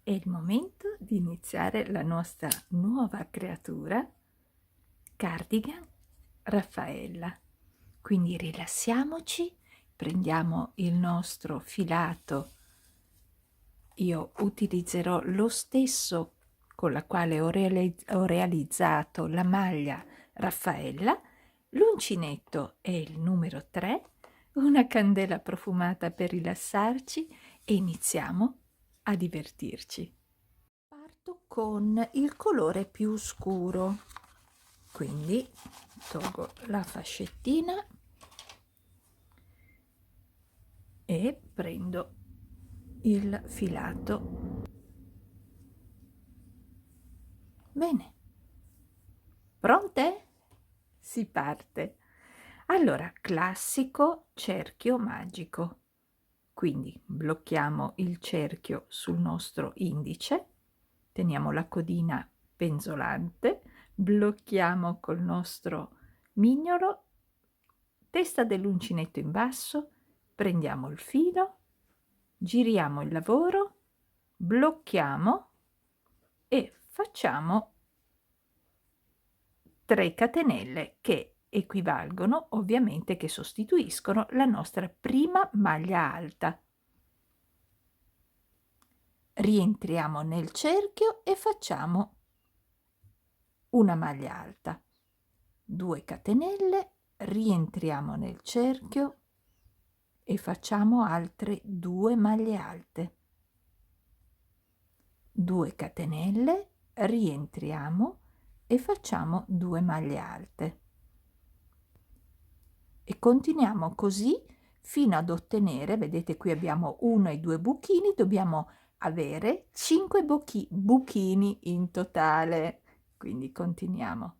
È il momento di iniziare la nostra nuova creatura, cardigan Raffaella. Quindi rilassiamoci, prendiamo il nostro filato. Io utilizzerò lo stesso con la quale ho realizzato la maglia Raffaella. L'uncinetto è il numero 3, una candela profumata per rilassarci e iniziamo a divertirci. Parto con il colore più scuro, quindi tolgo la fascettina e prendo il filato. Bene, pronte? Si parte. Allora, classico cerchio magico. Quindi blocchiamo il cerchio sul nostro indice, teniamo la codina penzolante, blocchiamo col nostro mignolo, testa dell'uncinetto in basso, prendiamo il filo, giriamo il lavoro, blocchiamo e facciamo 3 catenelle che equivalgono, ovviamente, che sostituiscono la nostra prima maglia alta. Rientriamo nel cerchio e facciamo una maglia alta, 2 catenelle, rientriamo nel cerchio e facciamo altre 2 maglie alte, 2 catenelle, rientriamo e facciamo 2 maglie alte e continuiamo così fino ad ottenere, vedete qui abbiamo 1 e 2 buchini, dobbiamo avere 5 buchini in totale, quindi continuiamo.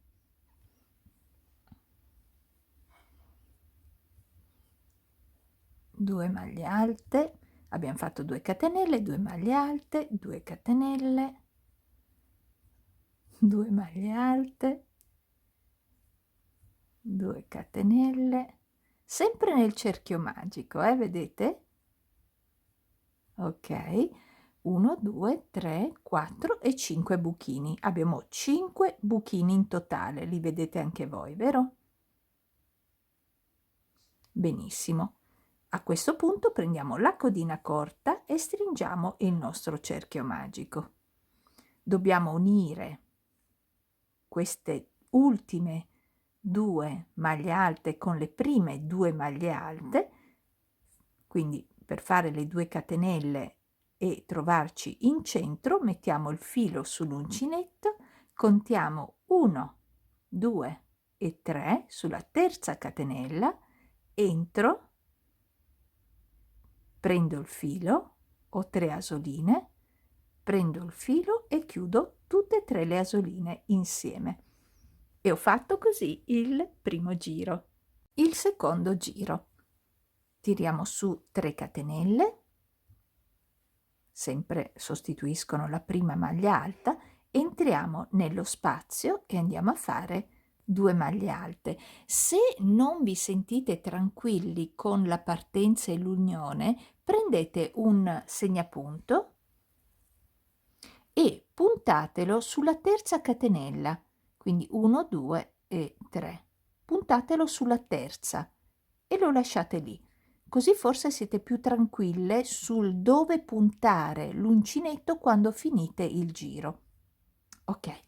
Due maglie alte, abbiamo fatto 2 catenelle, 2 maglie alte, 2 catenelle, 2 maglie alte, 2 catenelle, sempre nel cerchio magico, vedete? Ok, 1, 2, 3, 4 e 5 buchini. Abbiamo 5 buchini in totale, li vedete anche voi, vero? Benissimo. A questo punto prendiamo la codina corta e stringiamo il nostro cerchio magico. Dobbiamo unire queste ultime 2 maglie alte con le prime 2 maglie alte, quindi per fare le 2 catenelle e trovarci in centro mettiamo il filo sull'uncinetto, contiamo 1, 2 e 3, sulla terza catenella entro, prendo il filo, ho 3 asoline, prendo il filo e chiudo tutte e 3 le asoline insieme e ho fatto così il primo giro. Il secondo giro, tiriamo su 3 catenelle, sempre sostituiscono la prima maglia alta, entriamo nello spazio e andiamo a fare 2 maglie alte. Se non vi sentite tranquilli con la partenza e l'unione, prendete un segnapunto e puntatelo sulla terza catenella, quindi 1, 2 e 3. Puntatelo sulla terza e lo lasciate lì. Così forse siete più tranquille sul dove puntare l'uncinetto quando finite il giro. Ok,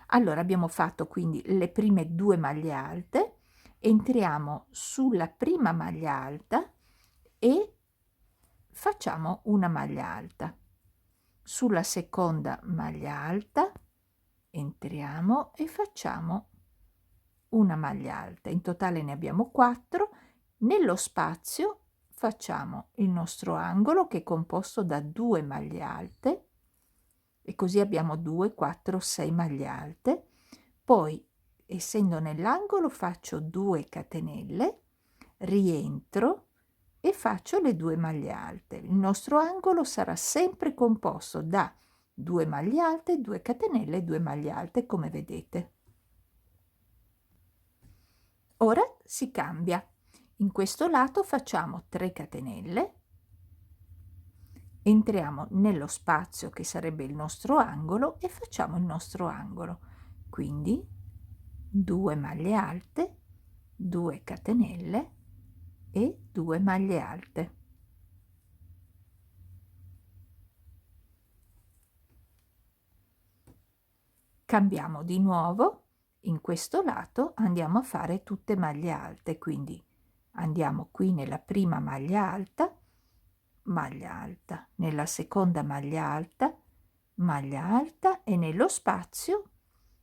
allora abbiamo fatto quindi le prime 2 maglie alte, entriamo sulla prima maglia alta e facciamo una maglia alta. Sulla seconda maglia alta entriamo e facciamo una maglia alta. In totale ne abbiamo 4. Nello spazio facciamo il nostro angolo che è composto da 2 maglie alte e così abbiamo 2, 4, 6 maglie alte. Poi, essendo nell'angolo, faccio 2 catenelle, rientro e faccio le 2 maglie alte. Il nostro angolo sarà sempre composto da 2 maglie alte, 2 catenelle e 2 maglie alte, come vedete. Ora si cambia. In questo lato facciamo 3 catenelle, entriamo nello spazio che sarebbe il nostro angolo e facciamo il nostro angolo. Quindi 2 maglie alte, 2 catenelle e 2 maglie alte. Cambiamo di nuovo, in questo lato andiamo a fare tutte maglie alte, quindi andiamo qui nella prima maglia alta, nella seconda maglia alta e nello spazio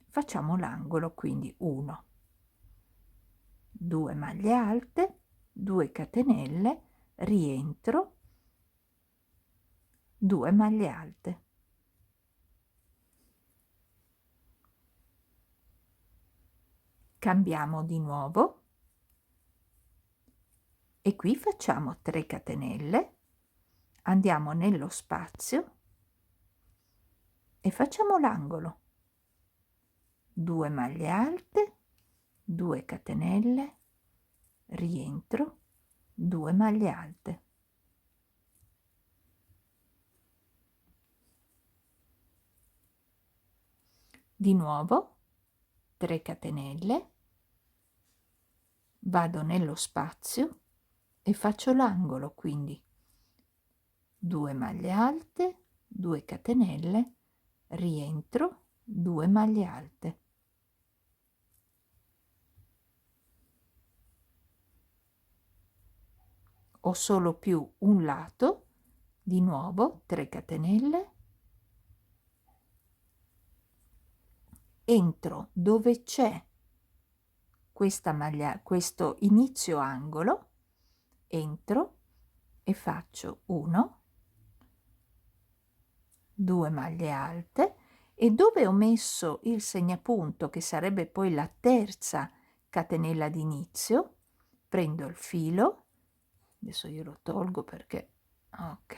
facciamo l'angolo, quindi 1, 2 maglie alte, 2 catenelle, rientro, 2 maglie alte. Cambiamo di nuovo e qui facciamo 3 catenelle, andiamo nello spazio e facciamo l'angolo, 2 maglie alte, 2 catenelle, rientro, 2 maglie alte. Di nuovo 3 catenelle, vado nello spazio e faccio l'angolo, quindi 2 maglie alte, 2 catenelle, rientro, 2 maglie alte. Ho solo più un lato, di nuovo 3 catenelle, entro dove c'è questa maglia, questo inizio angolo, entro e faccio 1, 2 maglie alte e dove ho messo il segnapunto, che sarebbe poi la terza catenella d'inizio, prendo il filo, adesso io lo tolgo perché ok,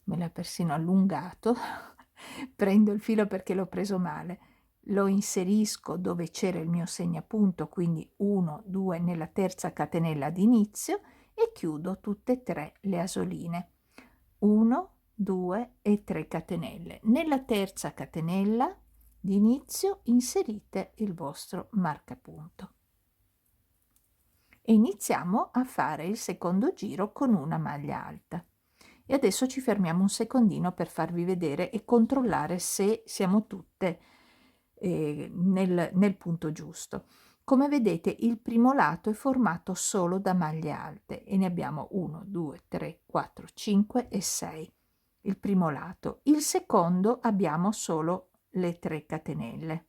me l'ha persino allungato. Prendo il filo perché l'ho preso male, lo inserisco dove c'era il mio segnapunto, quindi 1, 2 nella terza catenella d'inizio e chiudo tutte e 3 le asoline, 1, 2 e 3 catenelle. Nella terza catenella d'inizio inserite il vostro marcapunto e iniziamo a fare il secondo giro con una maglia alta. E adesso ci fermiamo un secondino per farvi vedere e controllare se siamo tutte nel punto giusto. Come vedete, il primo lato è formato solo da maglie alte e ne abbiamo 1, 2, 3, 4, 5 e 6. Il primo lato. Il secondo abbiamo solo le 3 catenelle.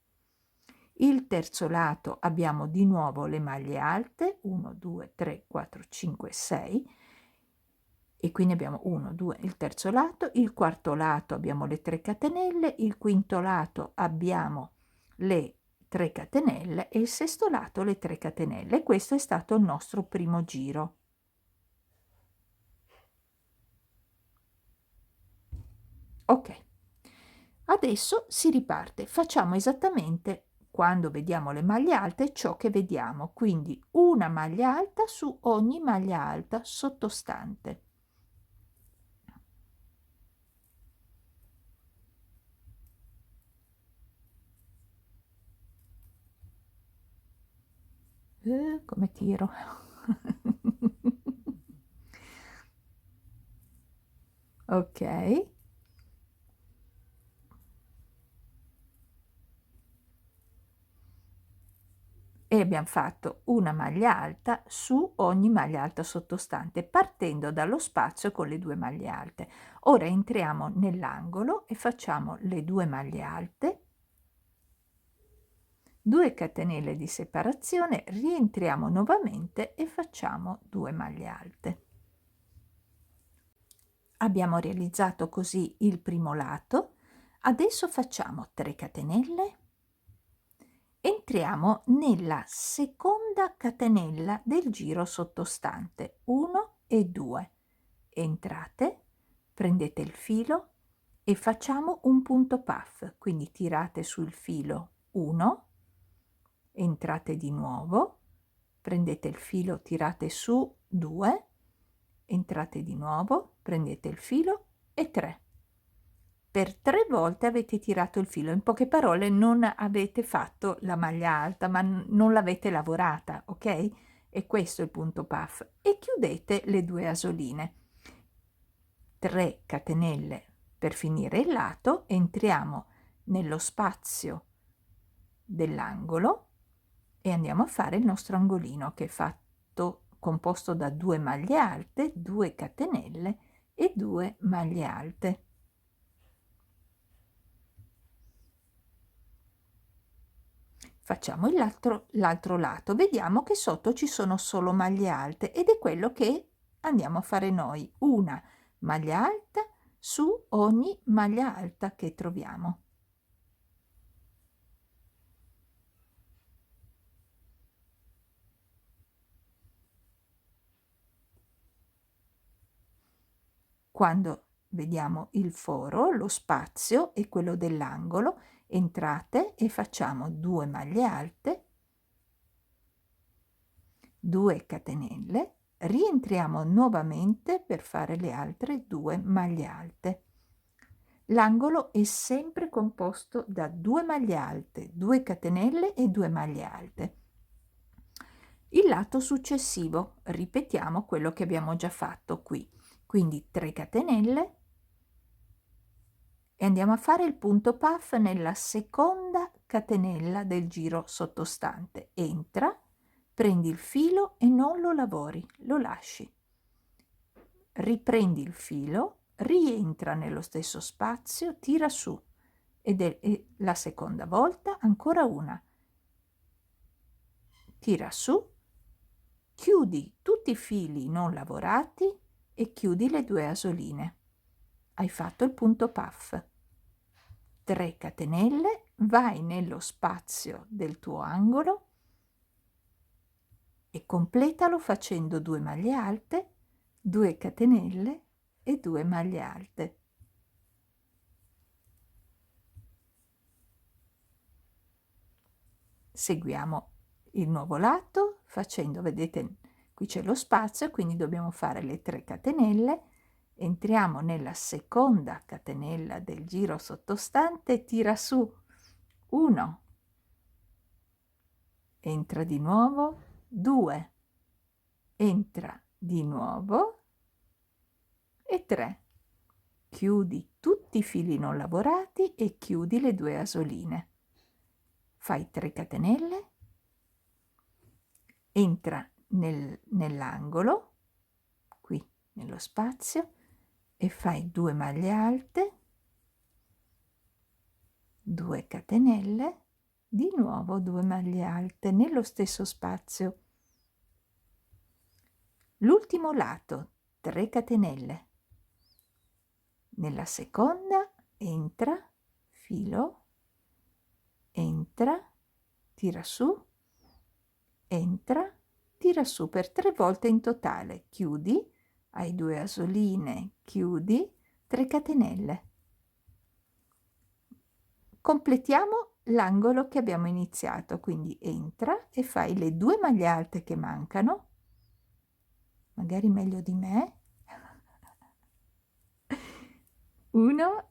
Il terzo lato abbiamo di nuovo le maglie alte, 1, 2, 3, 4, 5, 6 e quindi abbiamo 1, 2, il terzo lato, il quarto lato abbiamo le 3 catenelle, il quinto lato abbiamo le 3 catenelle e il sesto lato le 3 catenelle. Questo è stato il nostro primo giro. Ok, adesso si riparte, facciamo esattamente quando vediamo le maglie alte ciò che vediamo, quindi una maglia alta su ogni maglia alta sottostante. Come tiro? Ok. E abbiamo fatto una maglia alta su ogni maglia alta sottostante, partendo dallo spazio con le 2 maglie alte. Ora entriamo nell'angolo e facciamo le 2 maglie alte, 2 catenelle di separazione, rientriamo nuovamente e facciamo 2 maglie alte. Abbiamo realizzato così il primo lato. Adesso facciamo 3 catenelle, entriamo nella seconda catenella del giro sottostante, 1 e 2. Entrate, prendete il filo e facciamo un punto puff, quindi tirate sul filo 1, entrate di nuovo, prendete il filo, tirate su 2 entrate di nuovo, prendete il filo e 3. Per 3 volte avete tirato il filo, in poche parole non avete fatto la maglia alta, ma non l'avete lavorata, ok? E questo è il punto puff. E chiudete le 2 asoline. 3 catenelle per finire il lato, entriamo nello spazio dell'angolo e andiamo a fare il nostro angolino, che è fatto composto da 2 maglie alte, 2 catenelle e 2 maglie alte. Facciamo l'altro lato, vediamo che sotto ci sono solo maglie alte ed è quello che andiamo a fare noi, una maglia alta su ogni maglia alta che troviamo. Quando vediamo il foro, lo spazio e quello dell'angolo, entrate e facciamo 2 maglie alte, 2 catenelle, rientriamo nuovamente per fare le altre 2 maglie alte. L'angolo è sempre composto da 2 maglie alte, 2 catenelle e 2 maglie alte. Il lato successivo, ripetiamo quello che abbiamo già fatto qui, quindi 3 catenelle e andiamo a fare il punto puff nella seconda catenella del giro sottostante. Entra, prendi il filo e non lo lavori, lo lasci. Riprendi il filo, rientra nello stesso spazio, tira su ed è la seconda volta, ancora una. Tira su, chiudi tutti i fili non lavorati e chiudi le 2 asoline. Hai fatto il punto puff. 3 catenelle, vai nello spazio del tuo angolo e completalo facendo 2 maglie alte, 2 catenelle e 2 maglie alte. Seguiamo il nuovo lato facendo, vedete, qui c'è lo spazio, quindi dobbiamo fare le 3 catenelle, entriamo nella seconda catenella del giro sottostante, tira su 1, entra di nuovo, 2, entra di nuovo e 3. Chiudi tutti i fili non lavorati e chiudi le 2 asoline. Fai 3 catenelle, entra nell'angolo, qui nello spazio, e fai 2 maglie alte, 2 catenelle, di nuovo 2 maglie alte nello stesso spazio. L'ultimo lato, 3 catenelle. Nella seconda entra, filo, entra, tira su, entra, tira su per 3 volte in totale, chiudi, hai 2 asoline, chiudi, 3 catenelle. Completiamo l'angolo che abbiamo iniziato, quindi entra e fai le 2 maglie alte che mancano, magari meglio di me, 1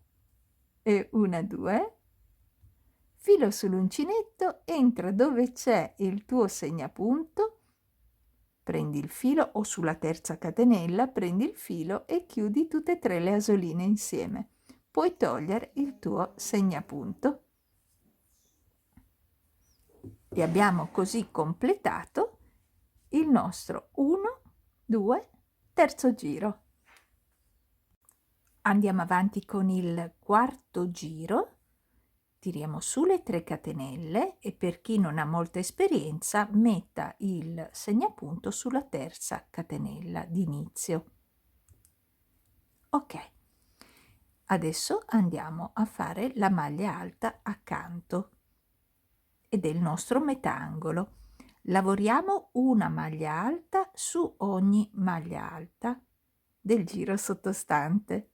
e 1, 2, filo sull'uncinetto, entra dove c'è il tuo segnapunto, prendi il filo o sulla terza catenella, prendi il filo e chiudi tutte e 3 le asoline insieme. Puoi togliere il tuo segnapunto. E abbiamo così completato il nostro 1, 2, terzo giro. Andiamo avanti con il quarto giro, tiriamo su le 3 catenelle e per chi non ha molta esperienza metta il segnapunto sulla terza catenella d'inizio. Ok, adesso andiamo a fare la maglia alta accanto ed è il nostro metà angolo. Lavoriamo una maglia alta su ogni maglia alta del giro sottostante.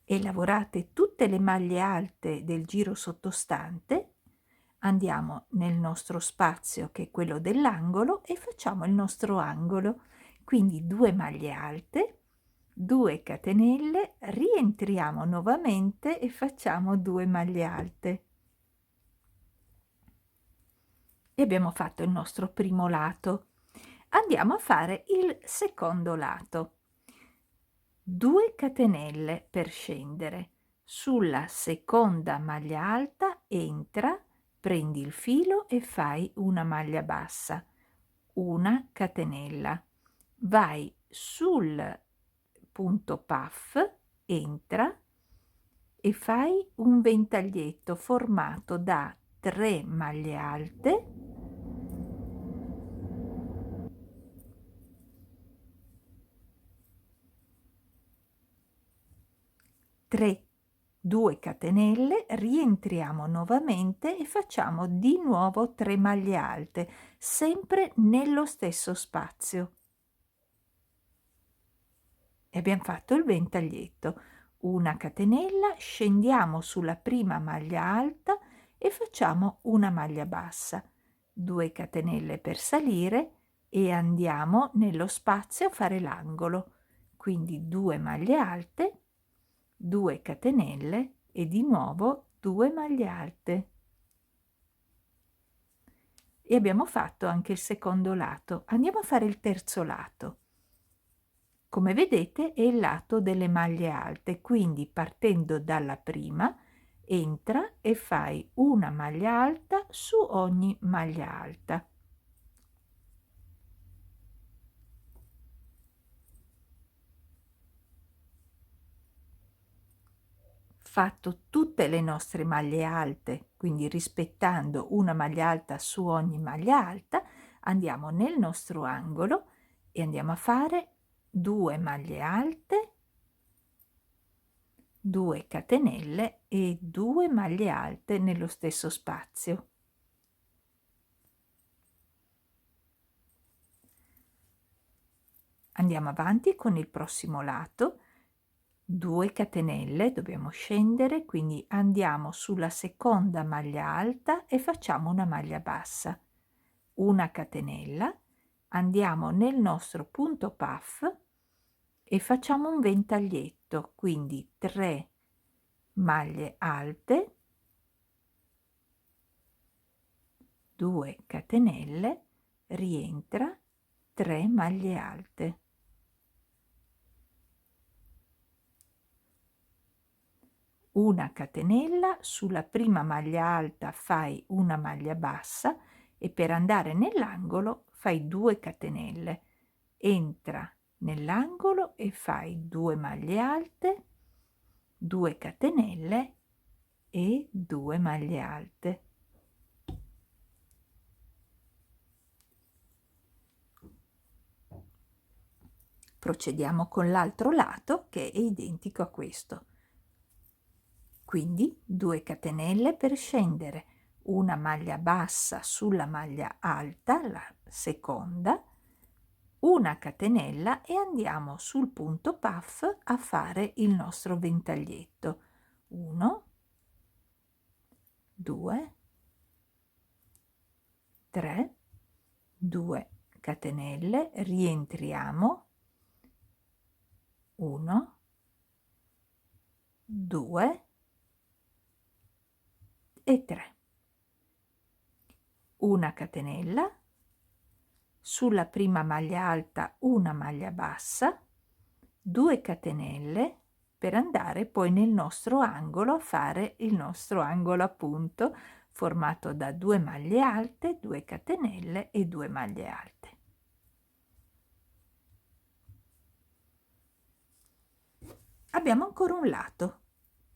E lavorate tutte le maglie alte del giro sottostante Andiamo nel nostro spazio, che è quello dell'angolo, e facciamo il nostro angolo. Quindi 2 maglie alte, 2 catenelle, rientriamo nuovamente e facciamo 2 maglie alte. E abbiamo fatto il nostro primo lato. Andiamo a fare il secondo lato. 2 catenelle per scendere. Sulla seconda maglia alta entra, prendi il filo e fai una maglia bassa, una catenella. Vai sul punto puff, entra e fai un ventaglietto formato da 3 maglie alte, 3, 2 catenelle, rientriamo nuovamente e facciamo di nuovo 3 maglie alte, sempre nello stesso spazio. E abbiamo fatto il ventaglietto. Una catenella, scendiamo sulla prima maglia alta e facciamo una maglia bassa, 2 catenelle per salire e andiamo nello spazio a fare l'angolo. Quindi 2 maglie alte, 2 catenelle e di nuovo 2 maglie alte. E abbiamo fatto anche il secondo lato. Andiamo a fare il terzo lato. Come vedete è il lato delle maglie alte, quindi partendo dalla prima entra e fai una maglia alta su ogni maglia alta. Fatto tutte le nostre maglie alte, quindi rispettando una maglia alta su ogni maglia alta, andiamo nel nostro angolo e andiamo a fare 2 maglie alte, 2 catenelle e 2 maglie alte nello stesso spazio. Andiamo avanti con il prossimo lato, 2 catenelle, dobbiamo scendere, quindi andiamo sulla seconda maglia alta e facciamo una maglia bassa, una catenella, andiamo nel nostro punto puff e facciamo un ventaglietto, quindi 3 maglie alte, 2 catenelle, rientra, 3 maglie alte. Una catenella, sulla prima maglia alta fai una maglia bassa e per andare nell'angolo fai 2 catenelle. Entra nell'angolo e fai 2 maglie alte, 2 catenelle e 2 maglie alte. Procediamo con l'altro lato che è identico a questo. Quindi 2 catenelle per scendere, una maglia bassa sulla maglia alta, la seconda, una catenella e andiamo sul punto puff a fare il nostro ventaglietto. 1, 2, 3, 2 catenelle, rientriamo, 1, 2 e 3. Una catenella, sulla prima maglia alta una maglia bassa, 2 catenelle per andare poi nel nostro angolo a fare il nostro angolo appunto formato da 2 maglie alte, 2 catenelle e 2 maglie alte. Abbiamo ancora un lato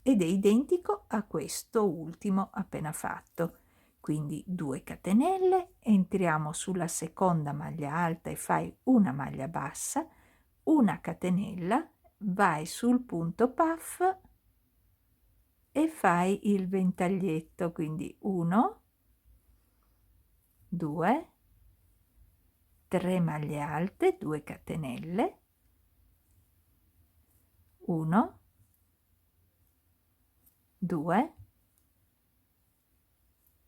ed è identico a questo ultimo appena fatto. Quindi 2 catenelle, entriamo sulla seconda maglia alta e fai una maglia bassa, una catenella, vai sul punto puff e fai il ventaglietto, quindi 1, 2, 3 maglie alte, 2 catenelle, 1, 2,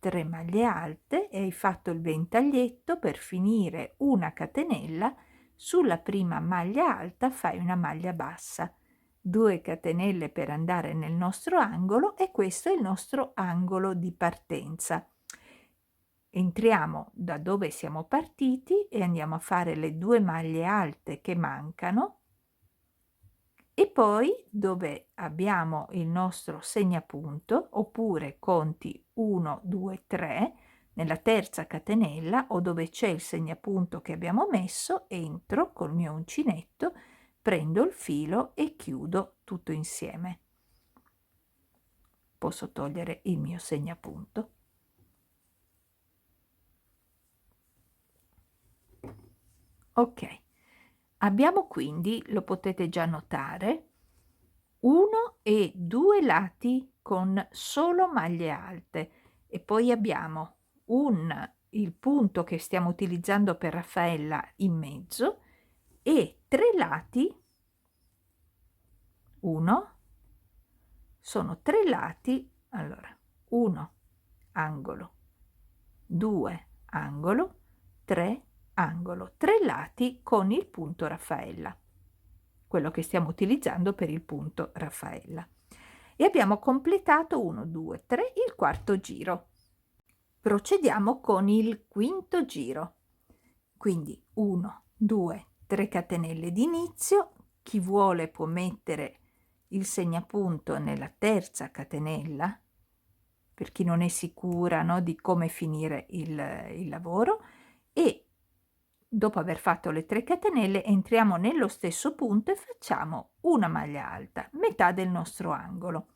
3 maglie alte e hai fatto il ventaglietto. Per finire una catenella, sulla prima maglia alta fai una maglia bassa, 2 catenelle per andare nel nostro angolo, e questo è il nostro angolo di partenza. Entriamo da dove siamo partiti e andiamo a fare le 2 maglie alte che mancano, e poi dove abbiamo il nostro segnapunto, oppure conti 1 2 3, nella terza catenella o dove c'è il segnapunto che abbiamo messo, entro col mio uncinetto, prendo il filo e chiudo tutto insieme. Posso togliere il mio segnapunto. Ok, abbiamo quindi, lo potete già notare, 1 e 2 lati con solo maglie alte, e poi abbiamo il punto che stiamo utilizzando per Raffaella in mezzo, e 3 lati. 1, sono 3 lati, allora 1 angolo, 2 angolo, 3 angolo, 3 lati con il punto Raffaella, quello che stiamo utilizzando per il punto Raffaella, e abbiamo completato 1 2 3 il quarto giro. Procediamo con il quinto giro, quindi 1 2 3 catenelle di inizio. Chi vuole può mettere il segnapunto nella terza catenella, per chi non è sicura, no, di come finire il lavoro, e dopo aver fatto le 3 catenelle entriamo nello stesso punto e facciamo una maglia alta, metà del nostro angolo.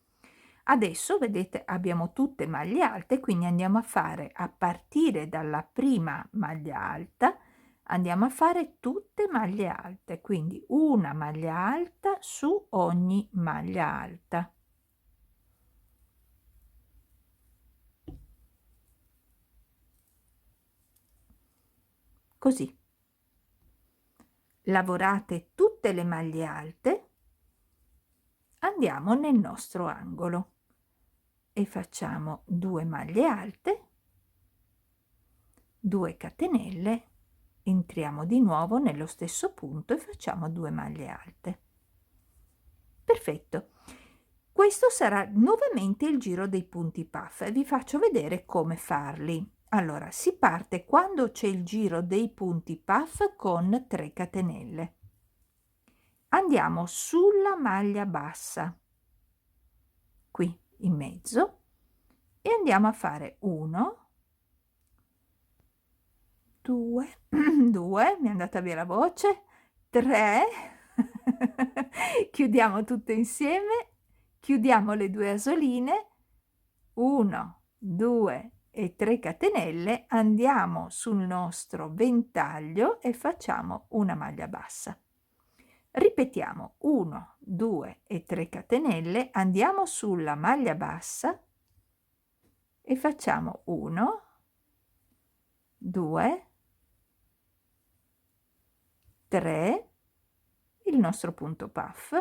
Adesso vedete abbiamo tutte maglie alte, quindi andiamo a fare, a partire dalla prima maglia alta, andiamo a fare tutte maglie alte, quindi una maglia alta su ogni maglia alta. Così. Lavorate tutte le maglie alte, andiamo nel nostro angolo e facciamo 2 maglie alte, 2 catenelle, entriamo di nuovo nello stesso punto e facciamo 2 maglie alte. Perfetto. Questo sarà nuovamente il giro dei punti puff e vi faccio vedere come farli. Allora, si parte quando c'è il giro dei punti puff con 3 catenelle. Andiamo sulla maglia bassa, qui in mezzo, e andiamo a fare 1 2 2, mi è andata via la voce, 3 chiudiamo tutto insieme, chiudiamo le 2 asoline, 1 2 e 3 catenelle, andiamo sul nostro ventaglio e facciamo una maglia bassa. Ripetiamo 1 2 e 3 catenelle, andiamo sulla maglia bassa e facciamo 1 2 3, il nostro punto puff,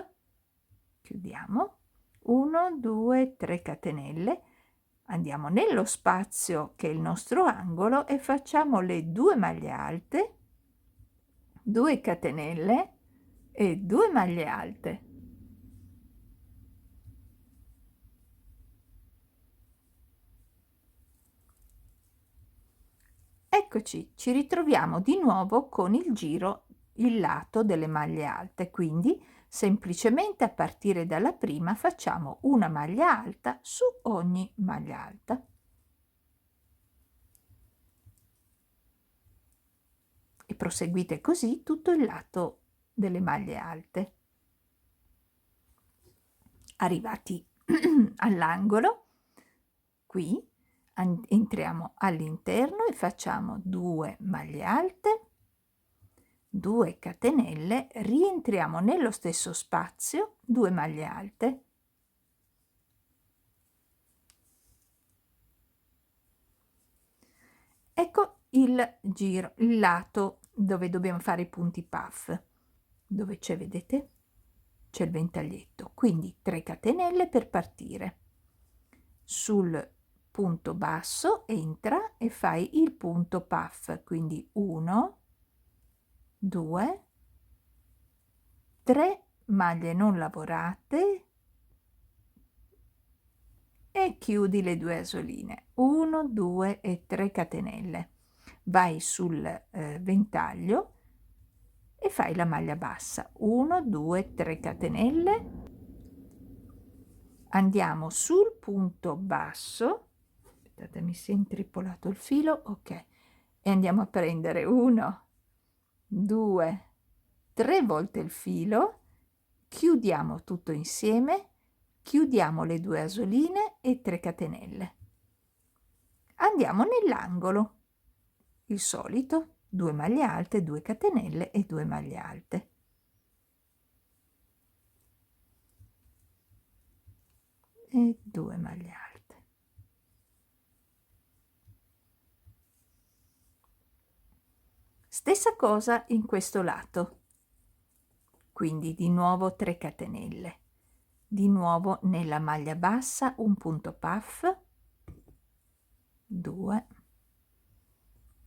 chiudiamo, 1 2 3 catenelle, andiamo nello spazio che è il nostro angolo e facciamo le 2 maglie alte, 2 catenelle e 2 maglie alte. Eccoci, ci ritroviamo di nuovo con il giro, il lato delle maglie alte, quindi semplicemente a partire dalla prima facciamo una maglia alta su ogni maglia alta. E proseguite così tutto il lato delle maglie alte. Arrivati all'angolo, qui entriamo all'interno e facciamo 2 maglie alte, 2 catenelle, rientriamo nello stesso spazio, 2 maglie alte. Ecco il giro, il lato dove dobbiamo fare i punti puff, dove c'è, vedete, c'è il ventaglietto, quindi 3 catenelle per partire. Sul punto basso, entra e fai il punto puff, quindi 1, 2, 3 maglie non lavorate e chiudi le 2 asoline, 1, 2 e 3 catenelle. Vai sul ventaglio e fai la maglia bassa, 1, 2, 3 catenelle, andiamo sul punto basso, aspettate mi si è intrippolato il filo, ok, e andiamo a prendere 1, 2, 3 volte il filo, chiudiamo tutto insieme, chiudiamo le 2 asoline e 3 catenelle. Andiamo nell'angolo, il solito, 2 maglie alte, 2 catenelle e 2 maglie alte. E 2 maglie alte. Stessa cosa in questo lato, quindi di nuovo 3 catenelle, di nuovo nella maglia bassa un punto puff, 2,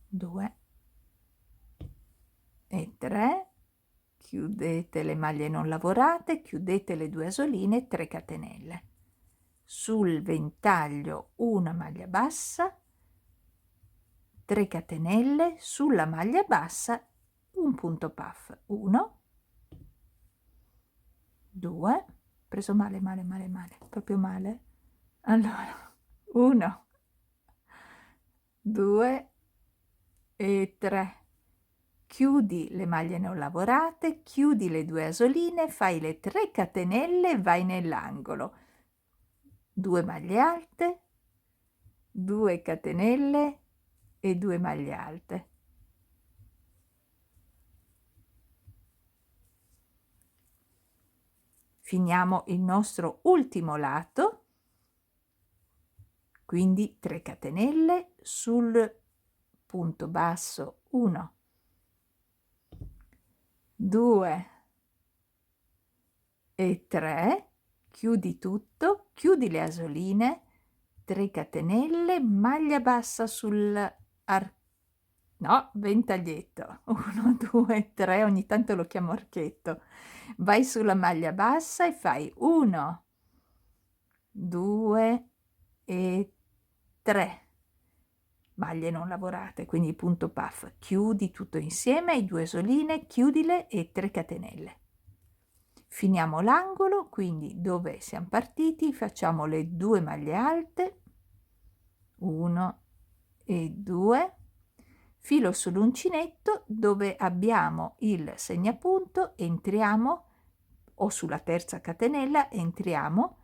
2 e 3, chiudete le maglie non lavorate, chiudete le 2 asoline, 3 catenelle. Sul ventaglio una maglia bassa, 3 catenelle, sulla maglia bassa un punto puff, 1, 2, preso male, proprio male, allora, 1, 2 e 3, chiudi le maglie non lavorate, chiudi le 2 asoline, fai le 3 catenelle, vai nell'angolo, 2 maglie alte, 2 catenelle e 2 maglie alte. Finiamo il nostro ultimo lato, quindi 3 catenelle sul punto basso, 1, 2 e 3, chiudi tutto, chiudi le asoline, 3 catenelle, maglia bassa sul ventaglietto, 1, 2, 3, ogni tanto lo chiamo archetto, vai sulla maglia bassa e fai 1, 2 e 3 maglie non lavorate, quindi punto puff, chiudi tutto insieme, i 2 asoline, chiudile e 3 catenelle. Finiamo l'angolo, quindi dove siamo partiti facciamo le 2 maglie alte, 1 e 2, filo sull'uncinetto dove abbiamo il segnapunto, entriamo o sulla terza catenella, entriamo,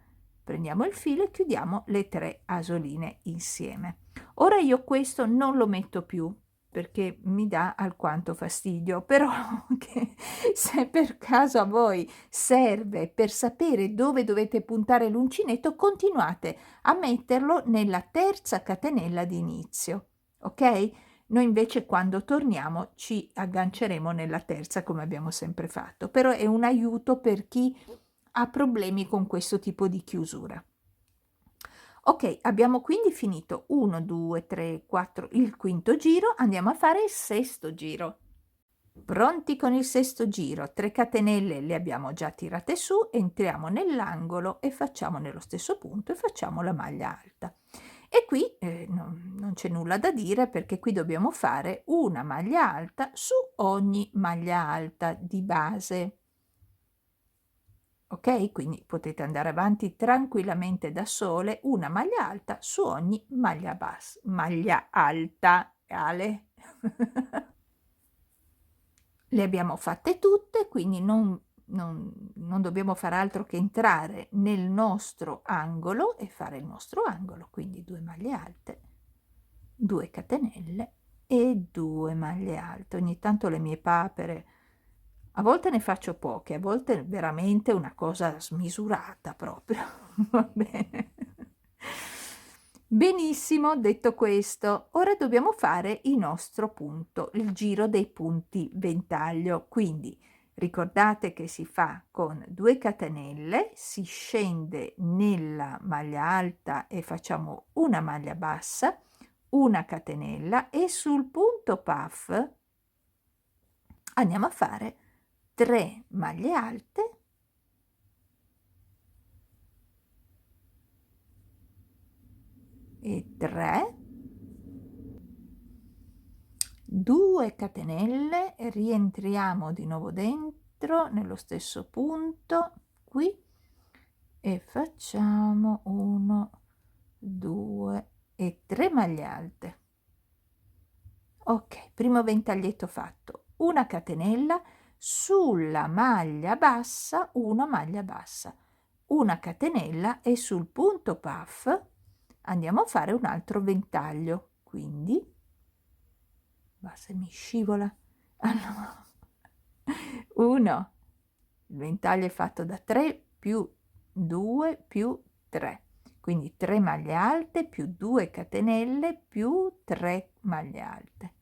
prendiamo il filo e chiudiamo le 3 asoline insieme. Ora io questo non lo metto più perché mi dà alquanto fastidio, però che se per caso a voi serve per sapere dove dovete puntare l'uncinetto, continuate a metterlo nella terza catenella di inizio, ok? Noi invece quando torniamo ci agganceremo nella terza come abbiamo sempre fatto, però è un aiuto per chi ha problemi con questo tipo di chiusura. Ok, abbiamo quindi finito 1, 2, 3, 4, il quinto giro, andiamo a fare il sesto giro. Pronti con il sesto giro, 3 catenelle le abbiamo già tirate su, entriamo nell'angolo e facciamo nello stesso punto e facciamo la maglia alta. E qui non c'è nulla da dire perché qui dobbiamo fare una maglia alta su ogni maglia alta di base. Ok, quindi potete andare avanti tranquillamente da sole, una maglia alta su ogni maglia bassa, maglia alta, Ale. Le abbiamo fatte tutte, quindi non dobbiamo fare altro che entrare nel nostro angolo e fare il nostro angolo, quindi 2 maglie alte, 2 catenelle e 2 maglie alte. Ogni tanto le mie papere, a volte ne faccio poche, a volte veramente una cosa smisurata proprio, va bene. Benissimo, detto questo, ora dobbiamo fare il nostro punto, il giro dei punti ventaglio, quindi Ricordate che si fa con 2 catenelle, si scende nella maglia alta e facciamo una maglia bassa, una catenella e sul punto puff andiamo a fare 3 maglie alte e 3, 2 catenelle, rientriamo di nuovo dentro nello stesso punto qui e facciamo 1, 2 e 3 maglie alte. Ok, primo ventaglietto fatto, una catenella, sulla maglia bassa una maglia bassa, una catenella e sul punto puff andiamo a fare un altro ventaglio, quindi se mi scivola, allora 1, il ventaglio è fatto da 3 più 2 più 3, quindi 3 maglie alte più 2 catenelle più 3 maglie alte.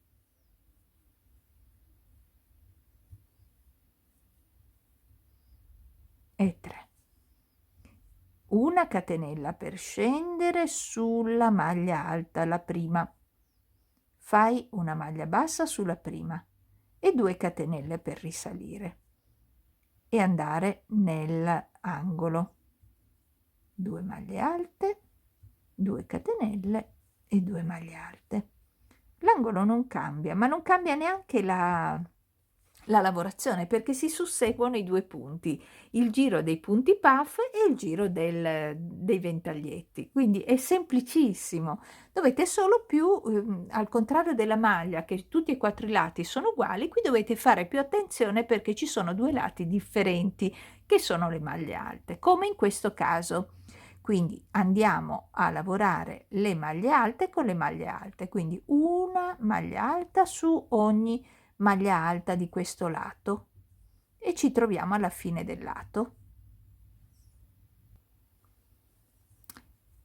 E 3. Una catenella per scendere sulla maglia alta, la prima. Fai una maglia bassa sulla prima e 2 catenelle per risalire e andare nell'angolo. 2 maglie alte, 2 catenelle e 2 maglie alte. L'angolo non cambia, ma non cambia neanche la lavorazione, perché si susseguono i 2 punti, il giro dei punti puff e il giro dei ventaglietti, quindi è semplicissimo. Dovete solo più, al contrario della maglia che tutti e 4 i lati sono uguali, qui dovete fare più attenzione perché ci sono 2 lati differenti che sono le maglie alte, come in questo caso. Quindi andiamo a lavorare le maglie alte con le maglie alte, quindi una maglia alta su ogni maglia alta di questo lato e ci troviamo alla fine del lato.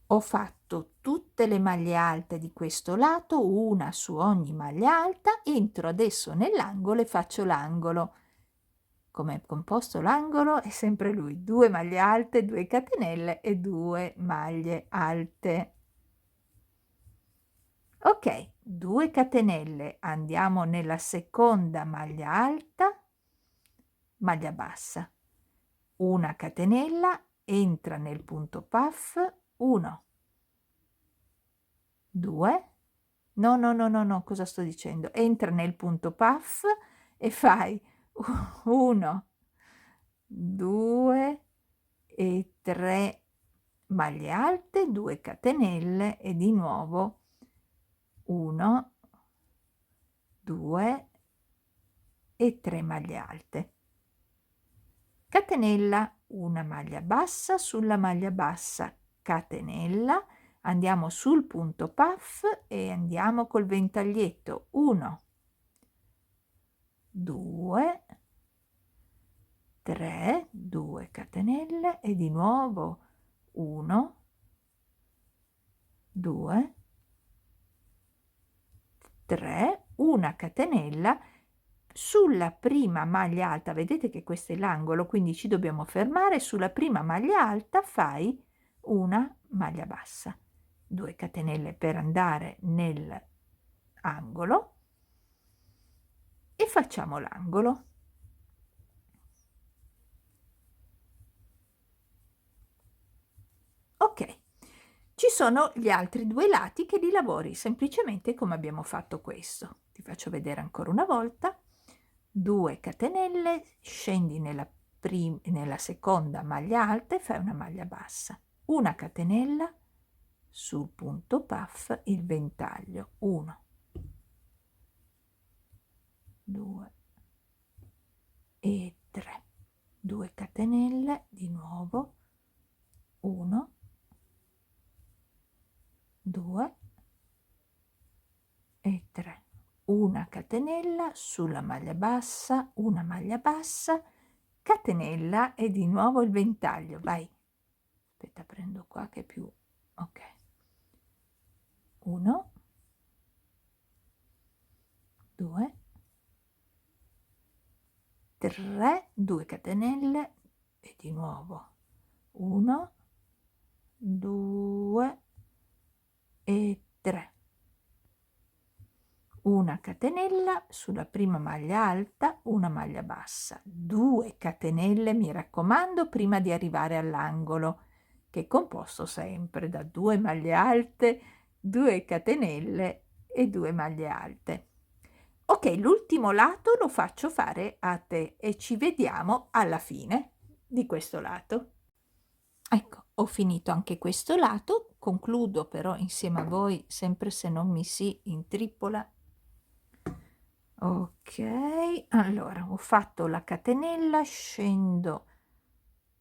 Ho fatto tutte le maglie alte di questo lato, una su ogni maglia alta, entro adesso nell'angolo e faccio l'angolo. Come è composto l'angolo? È sempre lui, 2 maglie alte, 2 catenelle e 2 maglie alte. Ok, 2 catenelle, andiamo nella seconda maglia alta, maglia bassa, una catenella, entra nel punto puff, 1, 2, no, cosa sto dicendo? Entra nel punto puff e fai 1, 2 e 3 maglie alte, 2 catenelle e di nuovo 1, 2 e 3 maglie alte. Catenella, una maglia bassa sulla maglia bassa, catenella, andiamo sul punto puff e andiamo col ventaglietto, 1, 2, 3, 2 catenelle e di nuovo 1, 2, 3, una catenella sulla prima maglia alta. Vedete che questo è l'angolo, quindi ci dobbiamo fermare. Sulla prima maglia alta fai una maglia bassa, 2 catenelle per andare nell'angolo e facciamo l'angolo. Ok, ci sono gli altri 2 lati che li lavori semplicemente come abbiamo fatto questo. Ti faccio vedere ancora una volta. 2 catenelle, scendi nella seconda maglia alta e fai una maglia bassa, una catenella, sul punto puff il ventaglio, 1, 2 e 3, 2 catenelle, di nuovo 1, 2 e 3, una catenella sulla maglia bassa, una maglia bassa, catenella e di nuovo il ventaglio. Vai, aspetta, prendo qua che è più ok, 1, 2, 3, 2 catenelle e di nuovo 1, 2 e 3. Una catenella sulla prima maglia alta, una maglia bassa, 2 catenelle, mi raccomando, prima di arrivare all'angolo, che è composto sempre da 2 maglie alte, 2 catenelle e 2 maglie alte. Ok, l'ultimo lato lo faccio fare a te e ci vediamo alla fine di questo lato. Ecco, ho finito anche questo lato, concludo però insieme a voi, sempre se non mi si intrippola. Ok, allora ho fatto la catenella, scendo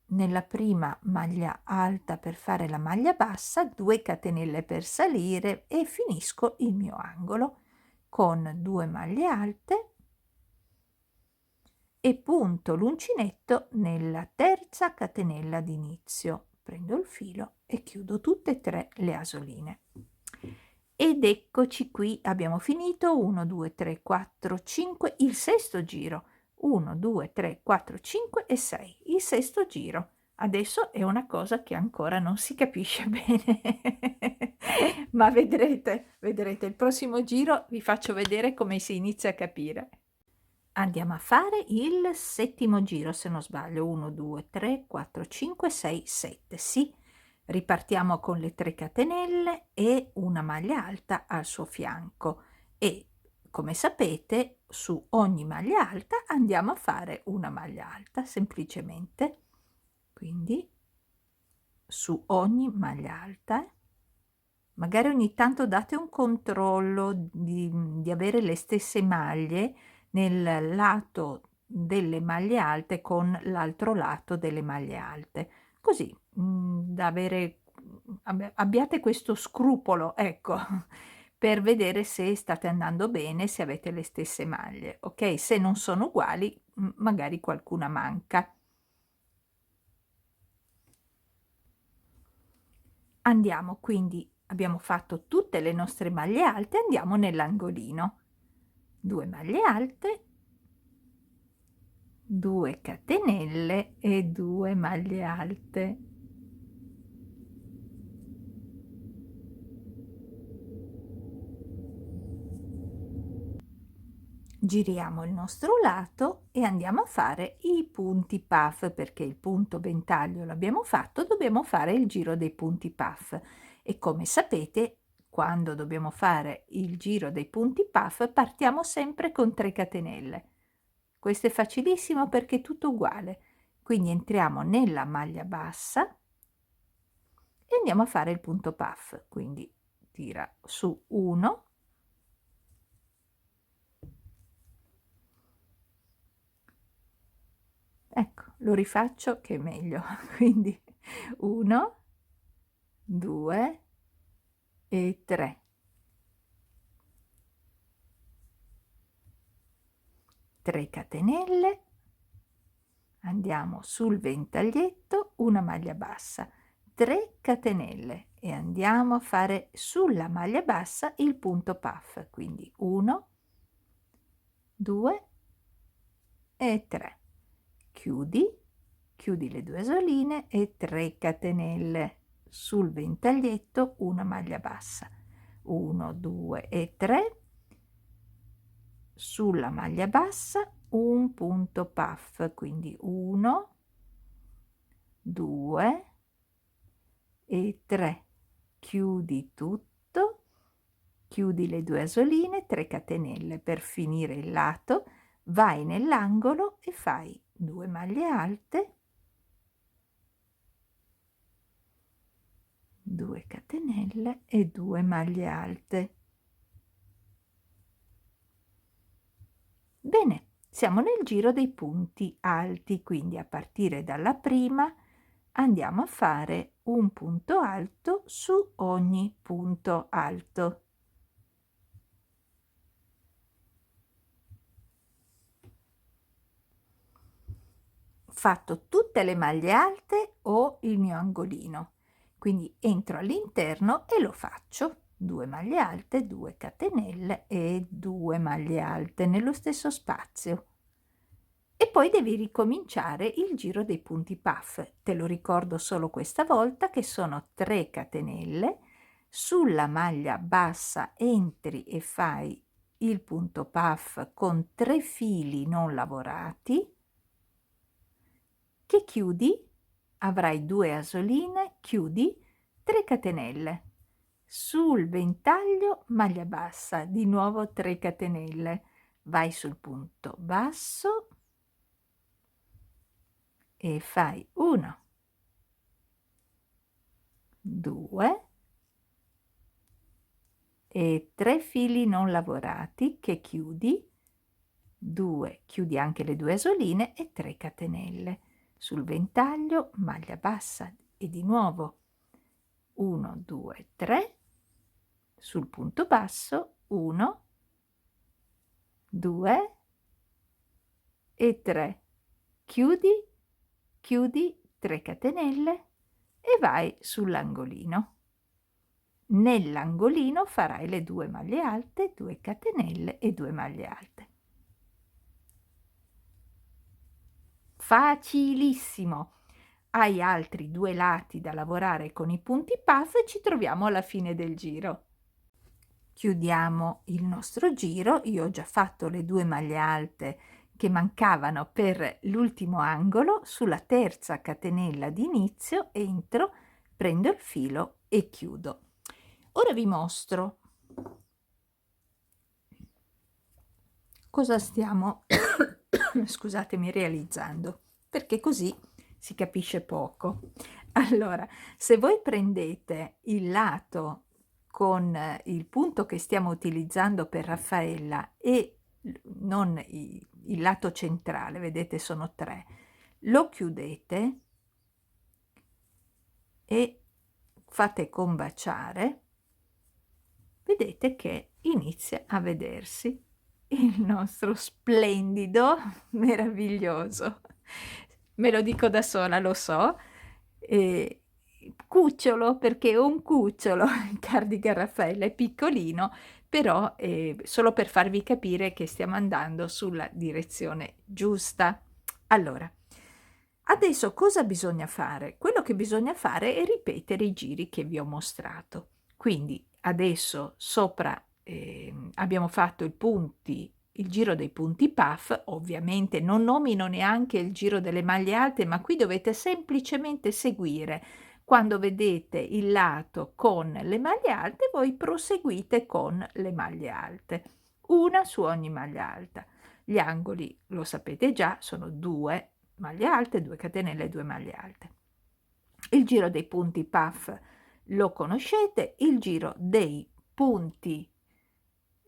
nella prima maglia alta per fare la maglia bassa, 2 catenelle per salire e finisco il mio angolo con 2 maglie alte e punto l'uncinetto nella terza catenella d'inizio. Prendo il filo e chiudo tutte e 3 le asoline. Ed eccoci qui, abbiamo finito. 1, 2, 3, 4, 5, il sesto giro. 1, 2, 3, 4, 5 e 6, il sesto giro. Adesso è una cosa che ancora non si capisce bene, ma vedrete, il prossimo giro vi faccio vedere come si inizia a capire. Andiamo a fare il settimo giro, se non sbaglio. 1, 2, 3, 4, 5, 6, 7. Sì, ripartiamo con le 3 catenelle e una maglia alta al suo fianco e, come sapete, su ogni maglia alta andiamo a fare una maglia alta semplicemente. Quindi su ogni maglia alta, magari ogni tanto date un controllo di avere le stesse maglie nel lato delle maglie alte con l'altro lato delle maglie alte, così da avere, abbiate questo scrupolo, ecco, per vedere se state andando bene, se avete le stesse maglie, ok? Se non sono uguali, magari qualcuna manca. Andiamo quindi, abbiamo fatto tutte le nostre maglie alte, andiamo nell'angolino. 2 maglie alte, 2 catenelle e 2 maglie alte. Giriamo il nostro lato e andiamo a fare i punti puff, perché il punto ventaglio l'abbiamo fatto, dobbiamo fare il giro dei punti puff e come sapete quando dobbiamo fare il giro dei punti puff partiamo sempre con 3 catenelle. Questo è facilissimo perché è tutto uguale, quindi entriamo nella maglia bassa e andiamo a fare il punto puff, quindi tira su 1, ecco, lo rifaccio che è meglio, quindi 1, 2 e 3. 3 catenelle, andiamo sul ventaglietto, una maglia bassa, 3 catenelle e andiamo a fare sulla maglia bassa il punto puff, quindi 1, 2 e 3. Chiudi le 2 asoline e 3 catenelle sul ventaglietto, una maglia bassa, 1, 2 e 3, sulla maglia bassa un punto puff, quindi 1, 2 e 3. Chiudi tutto, chiudi le 2 asoline, 3 catenelle per finire il lato, vai nell'angolo e fai 2 maglie alte, 2 catenelle e 2 maglie alte. Bene, siamo nel giro dei punti alti, quindi a partire dalla prima andiamo a fare un punto alto su ogni punto alto. Fatto tutte le maglie alte ho il mio angolino, quindi entro all'interno e lo faccio. 2 maglie alte, 2 catenelle e 2 maglie alte nello stesso spazio. E poi devi ricominciare il giro dei punti puff. Te lo ricordo solo questa volta che sono 3 catenelle, sulla maglia bassa entri e fai il punto puff con 3 fili non lavorati, che chiudi, avrai 2 asoline, chiudi 3 catenelle. Sul ventaglio maglia bassa, di nuovo 3 catenelle, vai sul punto basso e fai 1, 2 e 3 fili non lavorati che chiudi, 2, chiudi anche le 2 asoline e 3 catenelle. Sul ventaglio maglia bassa e di nuovo 1, 2, 3, sul punto basso 1, 2 e 3, chiudi, chiudi 3 catenelle e vai sull'angolino. Nell'angolino farai le 2 maglie alte, 2 catenelle e 2 maglie alte. Facilissimo! Hai altri 2 lati da lavorare con i punti puff e ci troviamo alla fine del giro. Chiudiamo il nostro giro. Io ho già fatto le 2 maglie alte che mancavano per l'ultimo angolo. Sulla terza catenella di inizio entro, prendo il filo e chiudo. Ora vi mostro cosa stiamo scusatemi, realizzando, perché così si capisce poco. Allora, se voi prendete il lato con il punto che stiamo utilizzando per Raffaella e non il lato centrale, vedete sono 3, lo chiudete e fate combaciare, vedete che inizia a vedersi il nostro splendido, meraviglioso, me lo dico da sola, lo so, cucciolo, perché è un cucciolo, il cardigan Raffaella è piccolino, però solo per farvi capire che stiamo andando sulla direzione giusta. Allora, adesso cosa bisogna fare? Quello che bisogna fare è ripetere i giri che vi ho mostrato. Quindi adesso sopra abbiamo fatto il giro dei punti puff, ovviamente non nomino neanche il giro delle maglie alte, ma qui dovete semplicemente seguire. Quando vedete il lato con le maglie alte, voi proseguite con le maglie alte, una su ogni maglia alta. Gli angoli, lo sapete già, sono 2 maglie alte, 2 catenelle e 2 maglie alte. Il giro dei punti puff lo conoscete, il giro dei punti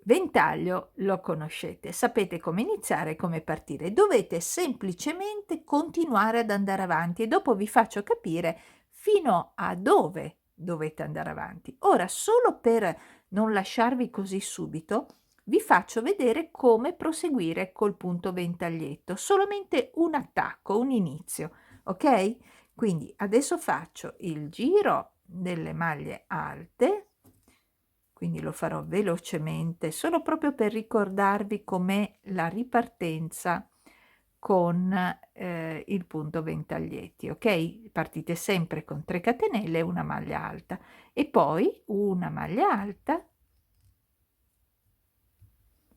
ventaglio lo conoscete, sapete come iniziare e come partire. Dovete semplicemente continuare ad andare avanti e dopo vi faccio capire fino a dove dovete andare avanti. Ora, solo per non lasciarvi così subito, vi faccio vedere come proseguire col punto ventaglietto. Solamente un attacco, un inizio, ok? Quindi adesso faccio il giro delle maglie alte, quindi lo farò velocemente, solo proprio per ricordarvi com'è la ripartenza con il punto ventaglietti, ok? Partite sempre con 3 catenelle e una maglia alta e poi una maglia alta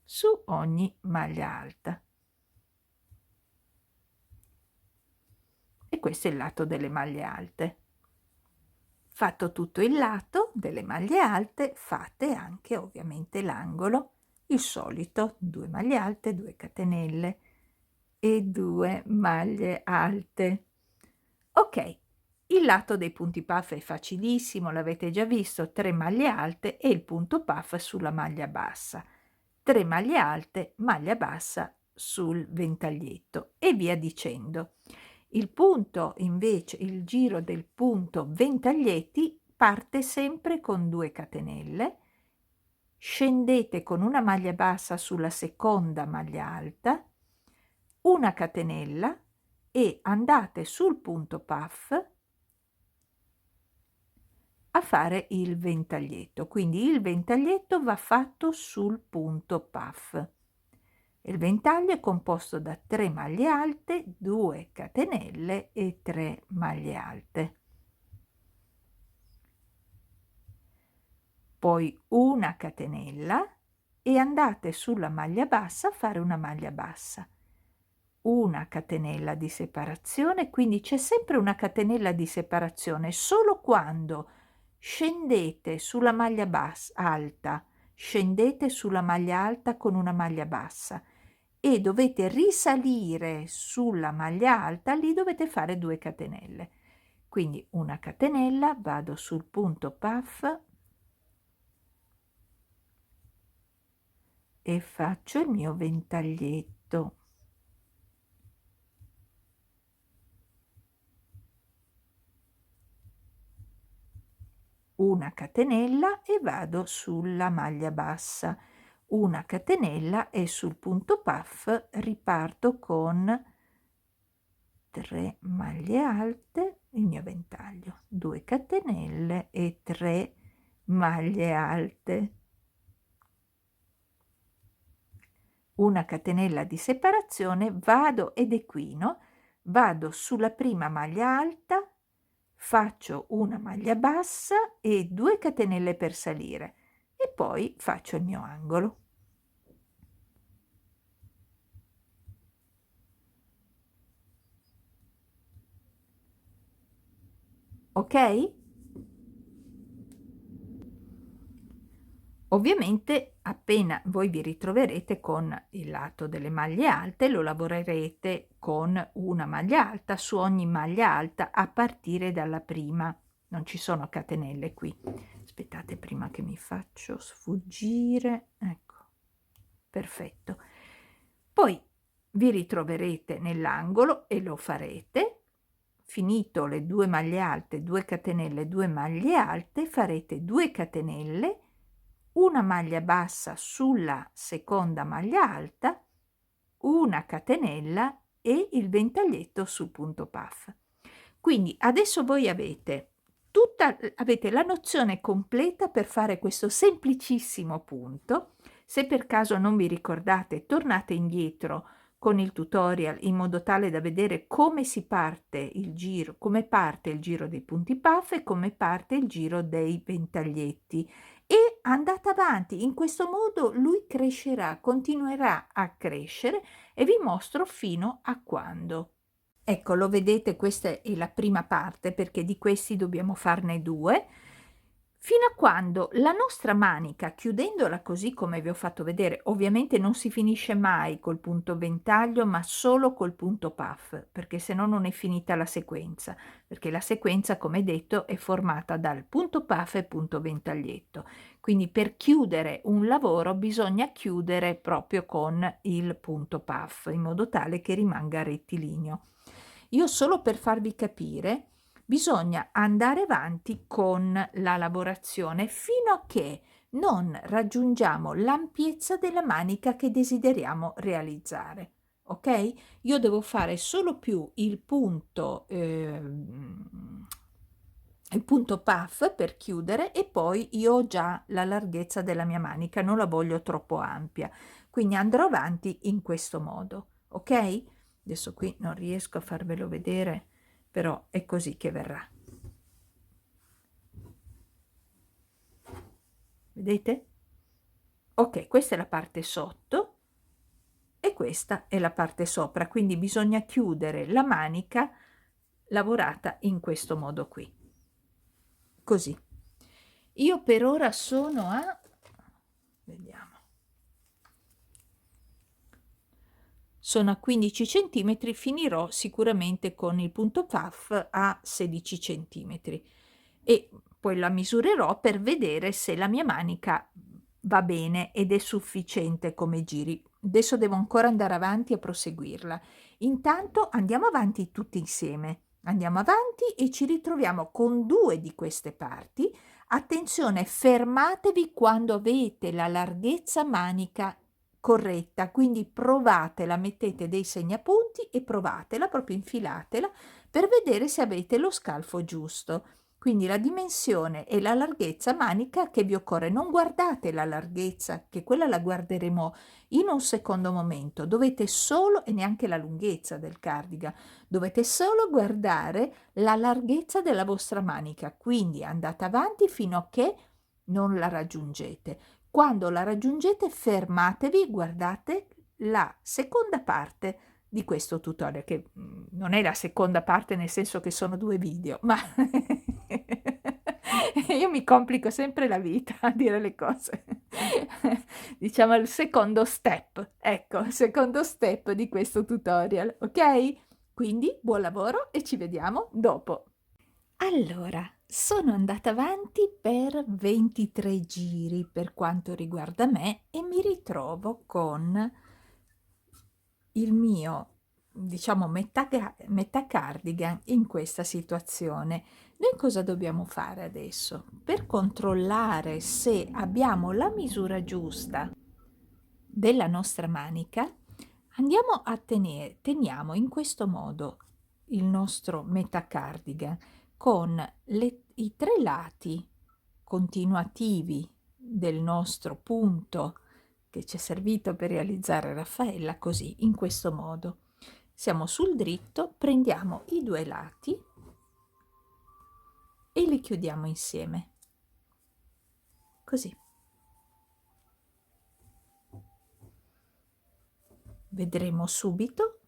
su ogni maglia alta. E questo è il lato delle maglie alte. Fatto tutto il lato delle maglie alte, fate anche ovviamente l'angolo, il solito 2 maglie alte, 2 catenelle e 2 maglie alte. Ok, il lato dei punti puff è facilissimo, l'avete già visto, 3 maglie alte e il punto puff sulla maglia bassa, 3 maglie alte, maglia bassa sul ventaglietto e via dicendo. Il punto invece, il giro del punto ventaglietti parte sempre con 2 catenelle, scendete con una maglia bassa sulla seconda maglia alta, una catenella e andate sul punto puff a fare il ventaglietto. Quindi il ventaglietto va fatto sul punto puff. Il ventaglio è composto da 3 maglie alte, 2 catenelle e 3 maglie alte. Poi una catenella e andate sulla maglia bassa a fare una maglia bassa. Una catenella di separazione, quindi c'è sempre una catenella di separazione solo quando scendete sulla maglia bassa alta, scendete sulla maglia alta con una maglia bassa e dovete risalire sulla maglia alta, lì dovete fare 2 catenelle. Quindi una catenella, vado sul punto puff e faccio il mio ventaglietto. Una catenella e vado sulla maglia bassa, una catenella e sul punto puff riparto con 3 maglie alte, il mio ventaglio, 2 catenelle e 3 maglie alte, una catenella di separazione, vado ed equino, vado sulla prima maglia alta, faccio una maglia bassa e 2 catenelle per salire e poi faccio il mio angolo. Ok? Ovviamente appena voi vi ritroverete con il lato delle maglie alte, lo lavorerete con una maglia alta su ogni maglia alta a partire dalla prima. Non ci sono catenelle qui. Aspettate prima che mi faccio sfuggire. Ecco, perfetto. Poi vi ritroverete nell'angolo e lo farete. Finito le 2 maglie alte, 2 catenelle, 2 maglie alte, farete 2 catenelle, una maglia bassa sulla seconda maglia alta, una catenella e il ventaglietto sul punto puff. Quindi adesso voi avete la nozione completa per fare questo semplicissimo punto. Se per caso non vi ricordate, tornate indietro con il tutorial in modo tale da vedere come si parte il giro, come parte il giro dei punti puff e come parte il giro dei ventaglietti e andate avanti. In questo modo lui crescerà, continuerà a crescere e vi mostro fino a quando. Ecco, lo vedete, questa è la prima parte perché di questi dobbiamo farne 2, fino a quando la nostra manica, chiudendola così come vi ho fatto vedere, ovviamente non si finisce mai col punto ventaglio ma solo col punto puff, perché se no non è finita la sequenza, perché la sequenza, come detto, è formata dal punto puff e punto ventaglietto. Quindi per chiudere un lavoro bisogna chiudere proprio con il punto puff in modo tale che rimanga rettilineo. Io solo per farvi capire, bisogna andare avanti con la lavorazione fino a che non raggiungiamo l'ampiezza della manica che desideriamo realizzare. Ok? Io devo fare solo più il punto puff per chiudere e poi io ho già la larghezza della mia manica, non la voglio troppo ampia, quindi andrò avanti in questo modo. Ok? Adesso qui non riesco a farvelo vedere, però è così che verrà. Vedete? Ok, questa è la parte sotto e questa è la parte sopra, quindi bisogna chiudere la manica lavorata in questo modo qui. Così. Io per ora sono a... vediamo. Sono a 15 cm, finirò sicuramente con il punto puff a 16 cm e poi la misurerò per vedere se la mia manica va bene ed è sufficiente come giri. Adesso devo ancora andare avanti a proseguirla. Intanto andiamo avanti tutti insieme. Andiamo avanti e ci ritroviamo con 2 di queste parti. Attenzione, fermatevi quando avete la larghezza manica corretta, quindi provatela, mettete dei segnapunti e provatela, proprio infilatela per vedere se avete lo scalfo giusto. Quindi la dimensione e la larghezza manica che vi occorre. Non guardate la larghezza, che quella la guarderemo in un secondo momento. Dovete solo, e neanche la lunghezza del cardigan, dovete solo guardare la larghezza della vostra manica. Quindi andate avanti fino a che non la raggiungete. Quando la raggiungete fermatevi, guardate la seconda parte di questo tutorial, che non è la seconda parte nel senso che sono 2 video, ma io mi complico sempre la vita a dire le cose. Diciamo il secondo step, ecco, il secondo step di questo tutorial, ok? Quindi buon lavoro e ci vediamo dopo. Allora, sono andata avanti per 23 giri per quanto riguarda me e mi ritrovo con il mio, diciamo, metà cardigan in questa situazione. Noi cosa dobbiamo fare adesso? Per controllare se abbiamo la misura giusta della nostra manica, andiamo a teniamo in questo modo il nostro metà cardigan con i 3 lati continuativi del nostro punto che ci è servito per realizzare Raffaella, così, in questo modo. Siamo sul dritto, prendiamo i 2 lati e li chiudiamo insieme, così. Vedremo subito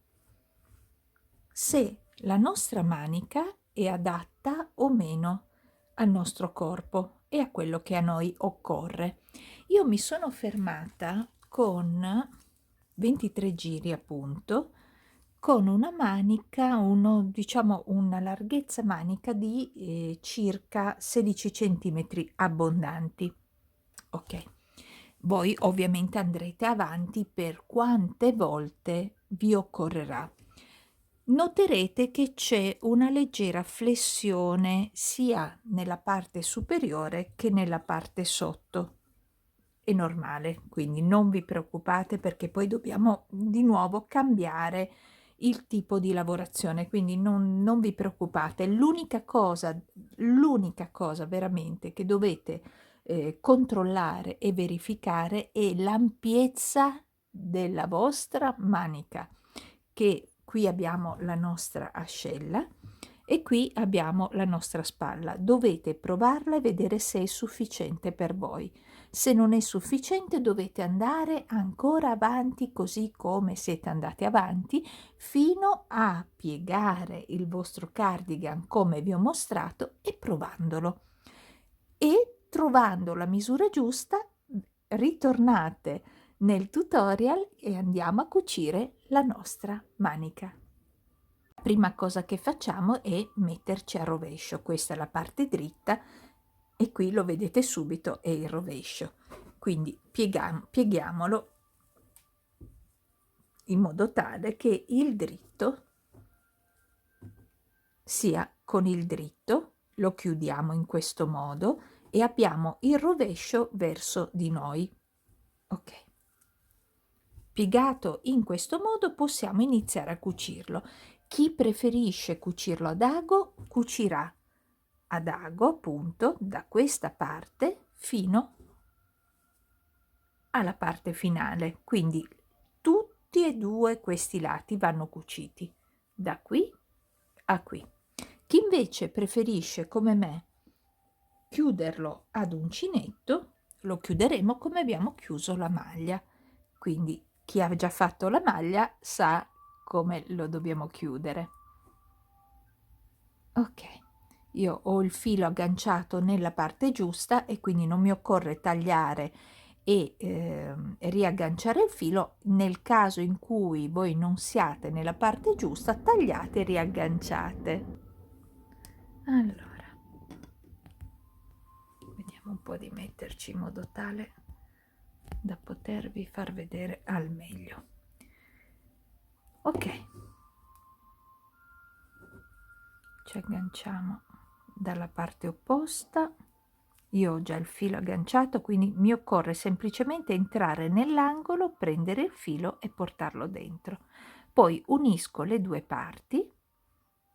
se la nostra manica è adatta o meno al nostro corpo e a quello che a noi occorre. Io mi sono fermata con 23 giri appunto, con una manica, diciamo una larghezza manica di circa 16 centimetri abbondanti. Ok, voi ovviamente andrete avanti per quante volte vi occorrerà. Noterete che c'è una leggera flessione sia nella parte superiore che nella parte sotto. È normale, quindi non vi preoccupate perché poi dobbiamo di nuovo cambiare il tipo di lavorazione, quindi non vi preoccupate. L'unica cosa veramente che dovete controllare e verificare è l'ampiezza della vostra manica, che qui abbiamo la nostra ascella e qui abbiamo la nostra spalla. Dovete provarla e vedere se è sufficiente per voi. Se non è sufficiente dovete andare ancora avanti così come siete andati avanti fino a piegare il vostro cardigan come vi ho mostrato e provandolo. E trovando la misura giusta ritornate nel tutorial e andiamo a cucire la nostra manica. La prima cosa che facciamo è metterci a rovescio. Questa è la parte dritta e qui lo vedete subito è il rovescio. Quindi pieghiamolo in modo tale che il dritto sia con il dritto, lo chiudiamo in questo modo e abbiamo il rovescio verso di noi. Ok. Piegato in questo modo possiamo iniziare a cucirlo. Chi preferisce cucirlo ad ago cucirà ad ago appunto da questa parte fino alla parte finale, quindi tutti e 2 questi lati vanno cuciti da qui a qui. Chi invece preferisce come me chiuderlo ad uncinetto, lo chiuderemo come abbiamo chiuso la maglia, quindi chi ha già fatto la maglia sa come lo dobbiamo chiudere. Ok, io ho il filo agganciato nella parte giusta e quindi non mi occorre tagliare e riagganciare il filo. Nel caso in cui voi non siate nella parte giusta, tagliate e riagganciate. Allora, vediamo un po' di metterci in modo tale da potervi far vedere al meglio. Ok, ci agganciamo dalla parte opposta. Io ho già il filo agganciato, quindi mi occorre semplicemente entrare nell'angolo, prendere il filo e portarlo dentro. Poi unisco le 2 parti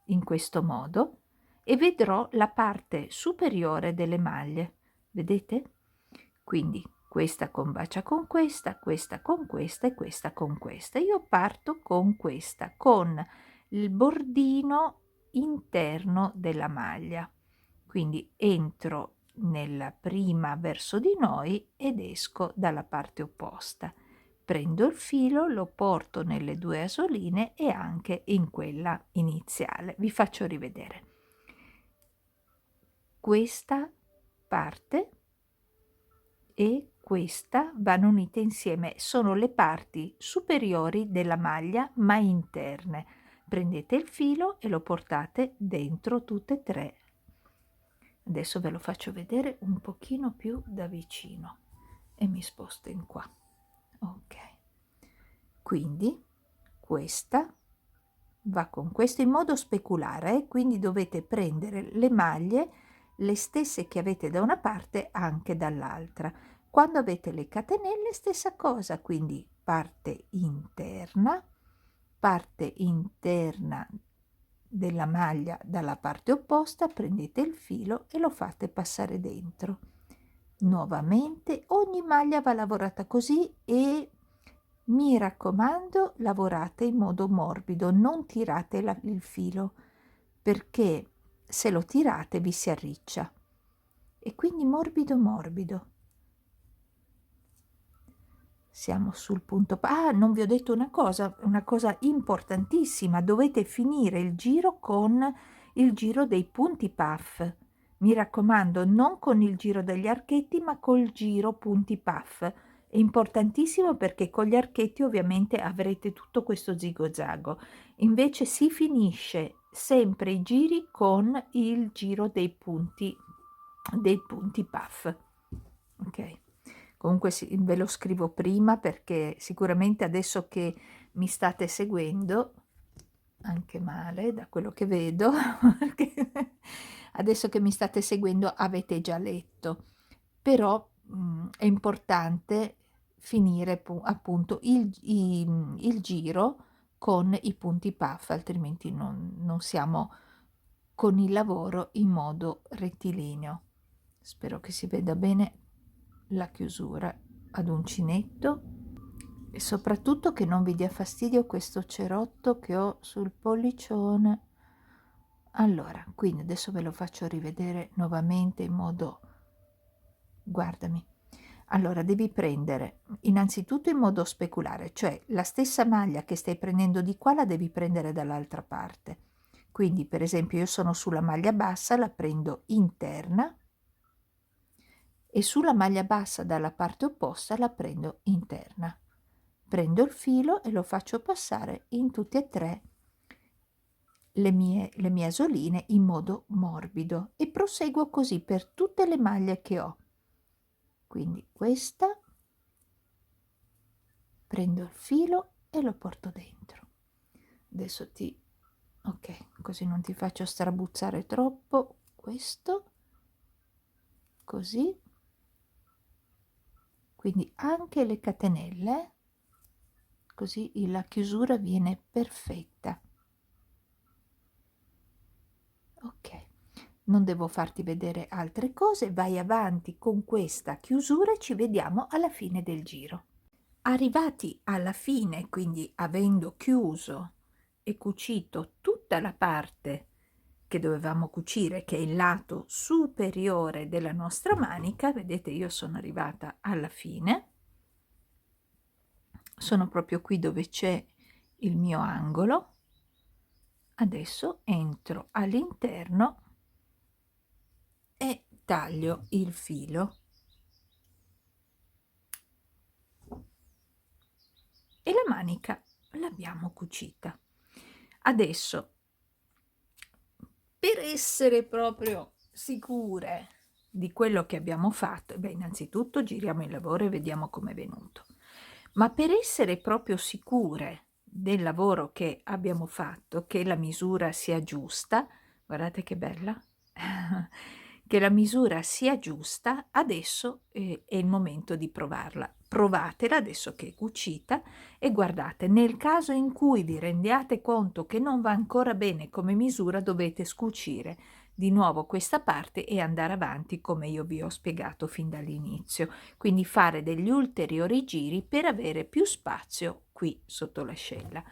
in questo modo e vedrò la parte superiore delle maglie, vedete? Quindi questa combacia con questa, questa con questa e questa con questa. Io parto con questa, con il bordino interno della maglia, quindi entro nella prima verso di noi ed esco dalla parte opposta. Prendo il filo, lo porto nelle due asoline e anche in quella iniziale. Vi faccio rivedere. Questa parte e questa vanno unite insieme, sono le parti superiori della maglia ma interne. Prendete il filo e lo portate dentro tutte e tre. Adesso ve lo faccio vedere un pochino più da vicino e mi sposto in qua. Ok, quindi questa va con questo in modo speculare, quindi dovete prendere le maglie le stesse che avete da una parte anche dall'altra. Quando avete le catenelle stessa cosa, quindi parte interna della maglia dalla parte opposta, prendete il filo e lo fate passare dentro. Nuovamente ogni maglia va lavorata così e mi raccomando lavorate in modo morbido, non tirate il filo perché se lo tirate vi si arriccia e quindi morbido morbido. Siamo sul punto. Non vi ho detto una cosa importantissima, dovete finire il giro con il giro dei punti puff. Mi raccomando, non con il giro degli archetti, ma col giro punti puff. È importantissimo perché con gli archetti ovviamente avrete tutto questo zigozago. Invece si finisce sempre i giri con il giro dei punti puff. Ok. Comunque ve lo scrivo prima perché sicuramente adesso che mi state seguendo, anche male da quello che vedo, perché adesso che mi state seguendo avete già letto, però è importante finire appunto il giro con i punti puff, altrimenti non siamo con il lavoro in modo rettilineo. Spero che si veda bene la chiusura ad uncinetto e soprattutto che non vi dia fastidio questo cerotto che ho sul pollicione. Allora, quindi adesso ve lo faccio rivedere nuovamente in modo, guardami. Allora devi prendere innanzitutto in modo speculare, cioè la stessa maglia che stai prendendo di qua la devi prendere dall'altra parte. Quindi per esempio io sono sulla maglia bassa, la prendo interna e sulla maglia bassa dalla parte opposta la prendo interna. Prendo il filo e lo faccio passare in tutte e tre le mie asoline in modo morbido e proseguo così per tutte le maglie che ho. Quindi questa, prendo il filo e lo porto dentro. Adesso ok, così non ti faccio strabuzzare troppo. Questo, così. Quindi anche le catenelle, così la chiusura viene perfetta. Ok, non devo farti vedere altre cose, vai avanti con questa chiusura e ci vediamo alla fine del giro. Arrivati alla fine, quindi avendo chiuso e cucito tutta la parte che dovevamo cucire, che è il lato superiore della nostra manica, vedete io sono arrivata alla fine, sono proprio qui dove c'è il mio angolo. Adesso entro all'interno e taglio il filo e la manica l'abbiamo cucita. Adesso, per essere proprio sicure di quello che abbiamo fatto, innanzitutto giriamo il lavoro e vediamo com'è venuto, ma per essere proprio sicure del lavoro che abbiamo fatto, che la misura sia giusta, guardate che bella, che la misura sia giusta, adesso è il momento di provarla. Provatela adesso che è cucita e guardate, nel caso in cui vi rendiate conto che non va ancora bene come misura, dovete scucire. di nuovo questa parte e andare avanti come io vi ho spiegato fin dall'inizio, quindi fare degli ulteriori giri per avere più spazio qui sotto l'ascella.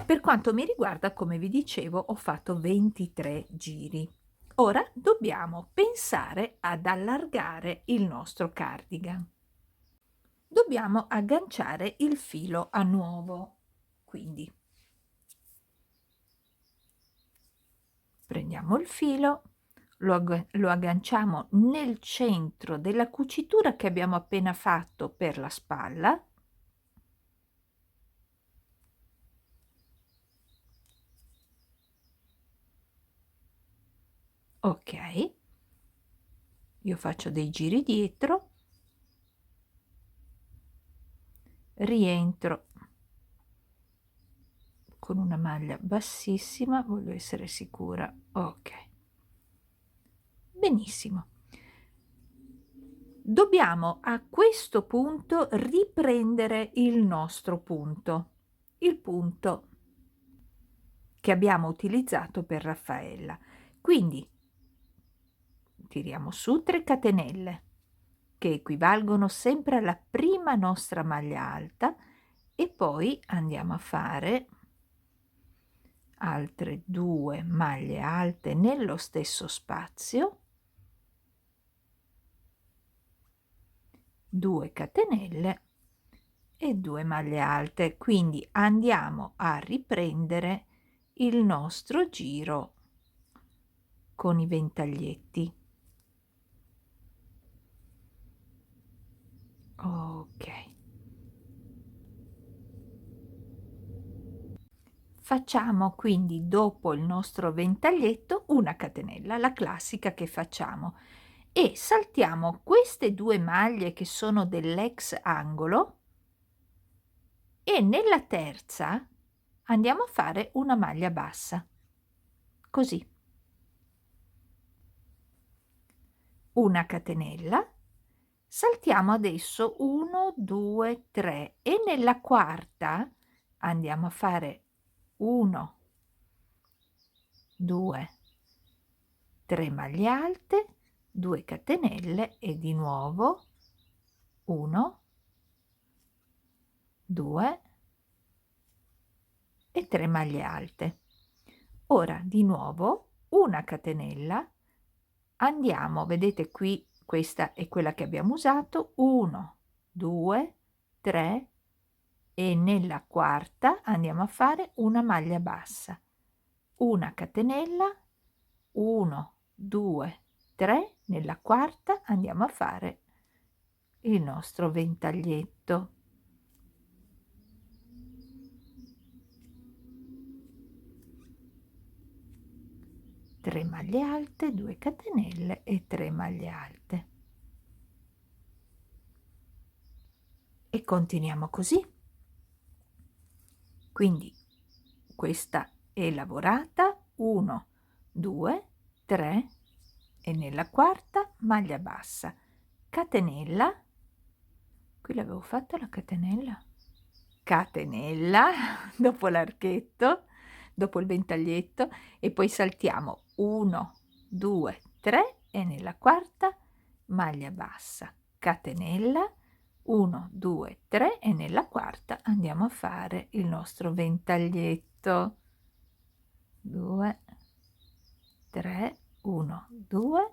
Per quanto mi riguarda, come vi dicevo, ho fatto 23 giri. Ora dobbiamo pensare ad allargare il nostro cardigan. Dobbiamo agganciare il filo a nuovo, quindi prendiamo il filo, lo agganciamo nel centro della cucitura che abbiamo appena fatto per la spalla. Ok, io faccio dei giri dietro, rientro con una maglia bassissima, voglio essere sicura. Ok, benissimo. Dobbiamo a questo punto riprendere il nostro punto, il punto che abbiamo utilizzato per Raffaella. Quindi tiriamo su 3 catenelle che equivalgono sempre alla prima nostra maglia alta e poi andiamo a fare altre 2 maglie alte nello stesso spazio, 2 catenelle e 2 maglie alte. Quindi andiamo a riprendere il nostro giro con i ventaglietti. Ok, facciamo quindi dopo il nostro ventaglietto una catenella, la classica che facciamo, e saltiamo queste 2 maglie che sono dell'ex angolo e nella terza andiamo a fare una maglia bassa, così, una catenella, saltiamo adesso 1 2 3 e nella quarta andiamo a fare 1 2 3 maglie alte, 2 catenelle e di nuovo 1 2 e 3 maglie alte. Ora di nuovo una catenella, andiamo, vedete qui questa è quella che abbiamo usato, 1 2 3 e nella quarta andiamo a fare una maglia bassa, una catenella, 1 2 3, nella quarta andiamo a fare il nostro ventaglietto. Tre maglie alte, 2 catenelle e 3 maglie alte. E continuiamo così. Quindi questa è lavorata, 1 2 3 e nella quarta maglia bassa, catenella, qui l'avevo fatta la catenella, catenella dopo l'archetto, dopo il ventaglietto, e poi saltiamo 1 2 3 e nella quarta maglia bassa, catenella, 1 2 3 e nella quarta andiamo a fare il nostro ventaglietto, 2 3 1 2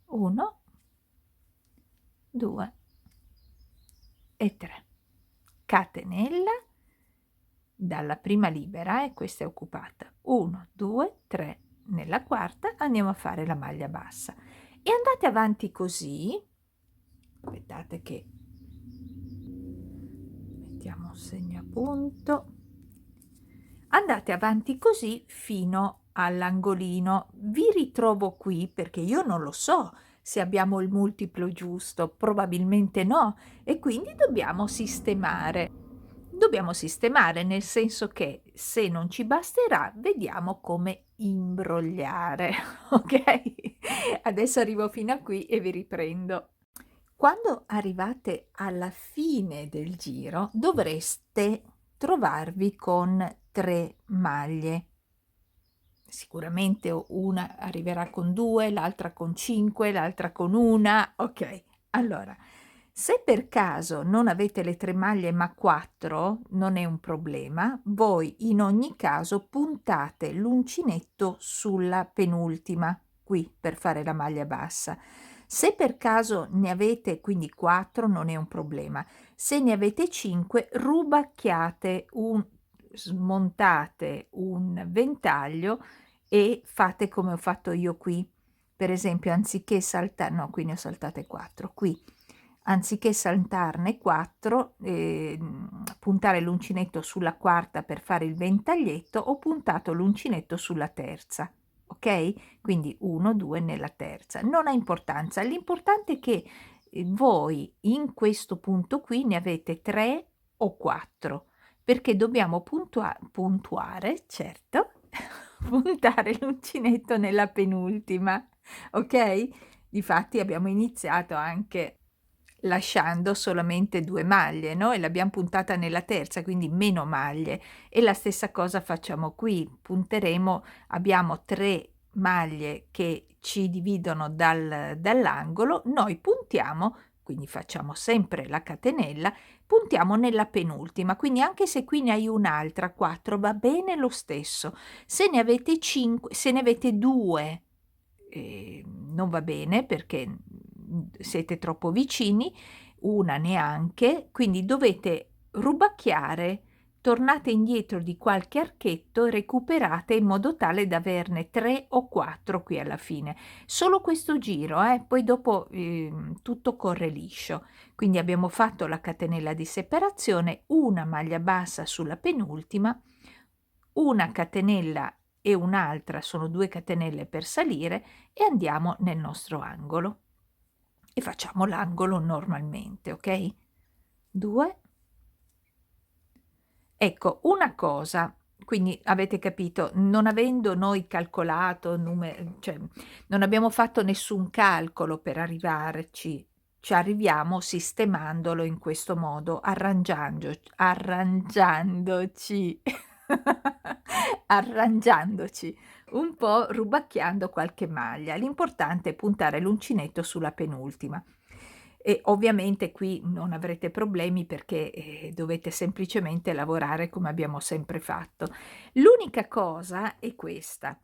1 2 e 3, catenella dalla prima libera e questa è occupata, 1 2 3, nella quarta andiamo a fare la maglia bassa e andate avanti così. Aspettate che mettiamo un segnapunto, andate avanti così fino all'angolino. Vi ritrovo qui perché io non lo so se abbiamo il multiplo giusto, probabilmente no, e quindi dobbiamo sistemare. Dobbiamo sistemare, nel senso che se non ci basterà, vediamo come imbrogliare, ok? Adesso arrivo fino a qui e vi riprendo. Quando arrivate alla fine del giro, dovreste trovarvi con 3 maglie. Sicuramente una arriverà con 2, l'altra con 5, l'altra con 1. Ok, allora, se per caso non avete le 3 maglie ma 4, non è un problema, voi in ogni caso puntate l'uncinetto sulla penultima, qui per fare la maglia bassa. Se per caso ne avete quindi 4, non è un problema. Se ne avete 5, rubacchiate smontate un ventaglio e fate come ho fatto io qui. Per esempio, anziché no, qui ne ho saltate 4. Qui, anziché saltarne 4, puntare l'uncinetto sulla quarta per fare il ventaglietto, ho puntato l'uncinetto sulla terza. Ok? Quindi 1, 2 nella terza. Non ha importanza. L'importante è che voi in questo punto qui ne avete 3 o 4, perché dobbiamo puntuare, certo, puntare l'uncinetto nella penultima, ok? Difatti abbiamo iniziato anche lasciando solamente 2 maglie, no, e l'abbiam puntata nella terza, quindi meno maglie. E la stessa cosa facciamo qui, punteremo abbiamo 3 maglie che ci dividono dall'angolo, noi puntiamo, quindi facciamo sempre la catenella, puntiamo nella penultima, quindi anche se qui ne hai un'altra, 4, va bene lo stesso. Se ne avete 5, se ne avete 2, non va bene perché siete troppo vicini, una neanche, quindi dovete rubacchiare, tornate indietro di qualche archetto e recuperate in modo tale da averne 3 o 4 qui alla fine. Solo questo giro, poi dopo tutto corre liscio. Quindi abbiamo fatto la catenella di separazione, una maglia bassa sulla penultima, una catenella e un'altra, sono 2 catenelle per salire, e andiamo nel nostro angolo e facciamo l'angolo normalmente, ok? 2. Ecco, una cosa, quindi avete capito, non avendo noi calcolato cioè non abbiamo fatto nessun calcolo per arrivarci, ci arriviamo sistemandolo in questo modo, arrangiandoci, arrangiandoci un po', rubacchiando qualche maglia. L'importante è puntare l'uncinetto sulla penultima. E ovviamente qui non avrete problemi perché dovete semplicemente lavorare come abbiamo sempre fatto. L'unica cosa è questa.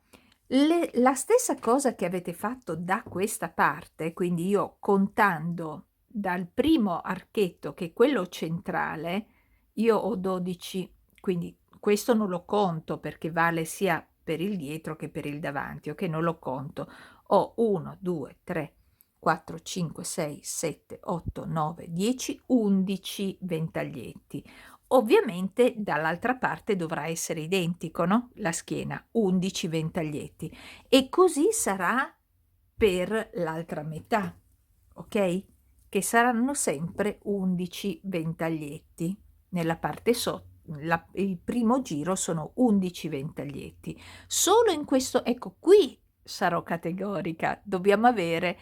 La stessa cosa che avete fatto da questa parte, quindi io contando dal primo archetto, che è quello centrale, io ho 12, quindi questo non lo conto perché vale sia per il dietro che per il davanti, ok? Non lo conto. Ho 1, 2, 3, 4, 5, 6, 7, 8, 9, 10, 11 ventaglietti. Ovviamente dall'altra parte dovrà essere identico, no? La schiena, 11 ventaglietti. E così sarà per l'altra metà, ok? Che saranno sempre 11 ventaglietti. Nella parte sotto, il primo giro sono 11 ventaglietti. Solo in questo, ecco, qui sarò categorica, dobbiamo avere,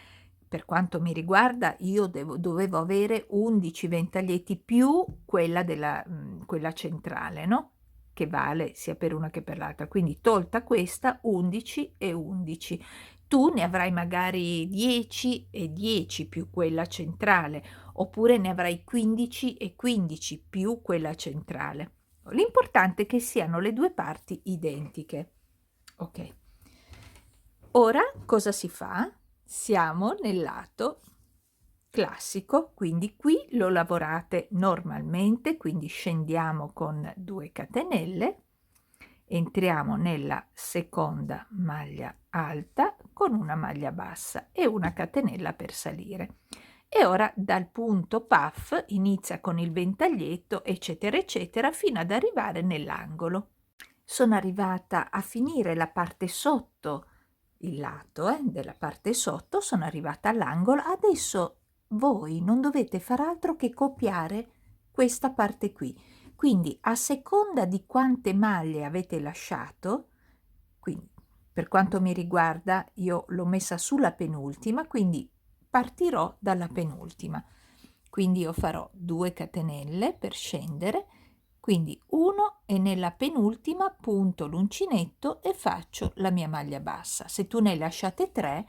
per quanto mi riguarda, io dovevo avere 11 ventaglietti più quella centrale, no? Che vale sia per una che per l'altra. Quindi tolta questa, 11 e 11. Tu ne avrai magari 10 e 10 più quella centrale, oppure ne avrai 15 e 15 più quella centrale. L'importante è che siano le due parti identiche. Ok. Ora cosa si fa? Siamo nel lato classico, quindi qui lo lavorate normalmente, quindi scendiamo con 2 catenelle, entriamo nella seconda maglia alta con una maglia bassa e una catenella per salire. E ora dal punto puff inizia con il ventaglietto, eccetera, eccetera, fino ad arrivare nell'angolo. Sono arrivata a finire la parte sotto, il lato della parte sotto, sono arrivata all'angolo. Adesso voi non dovete far altro che copiare questa parte qui. Quindi a seconda di quante maglie avete lasciato, quindi per quanto mi riguarda io l'ho messa sulla penultima, quindi partirò dalla penultima. Quindi io farò 2 catenelle per scendere, quindi 1 e nella penultima punto l'uncinetto e faccio la mia maglia bassa. Se tu ne hai lasciate 3,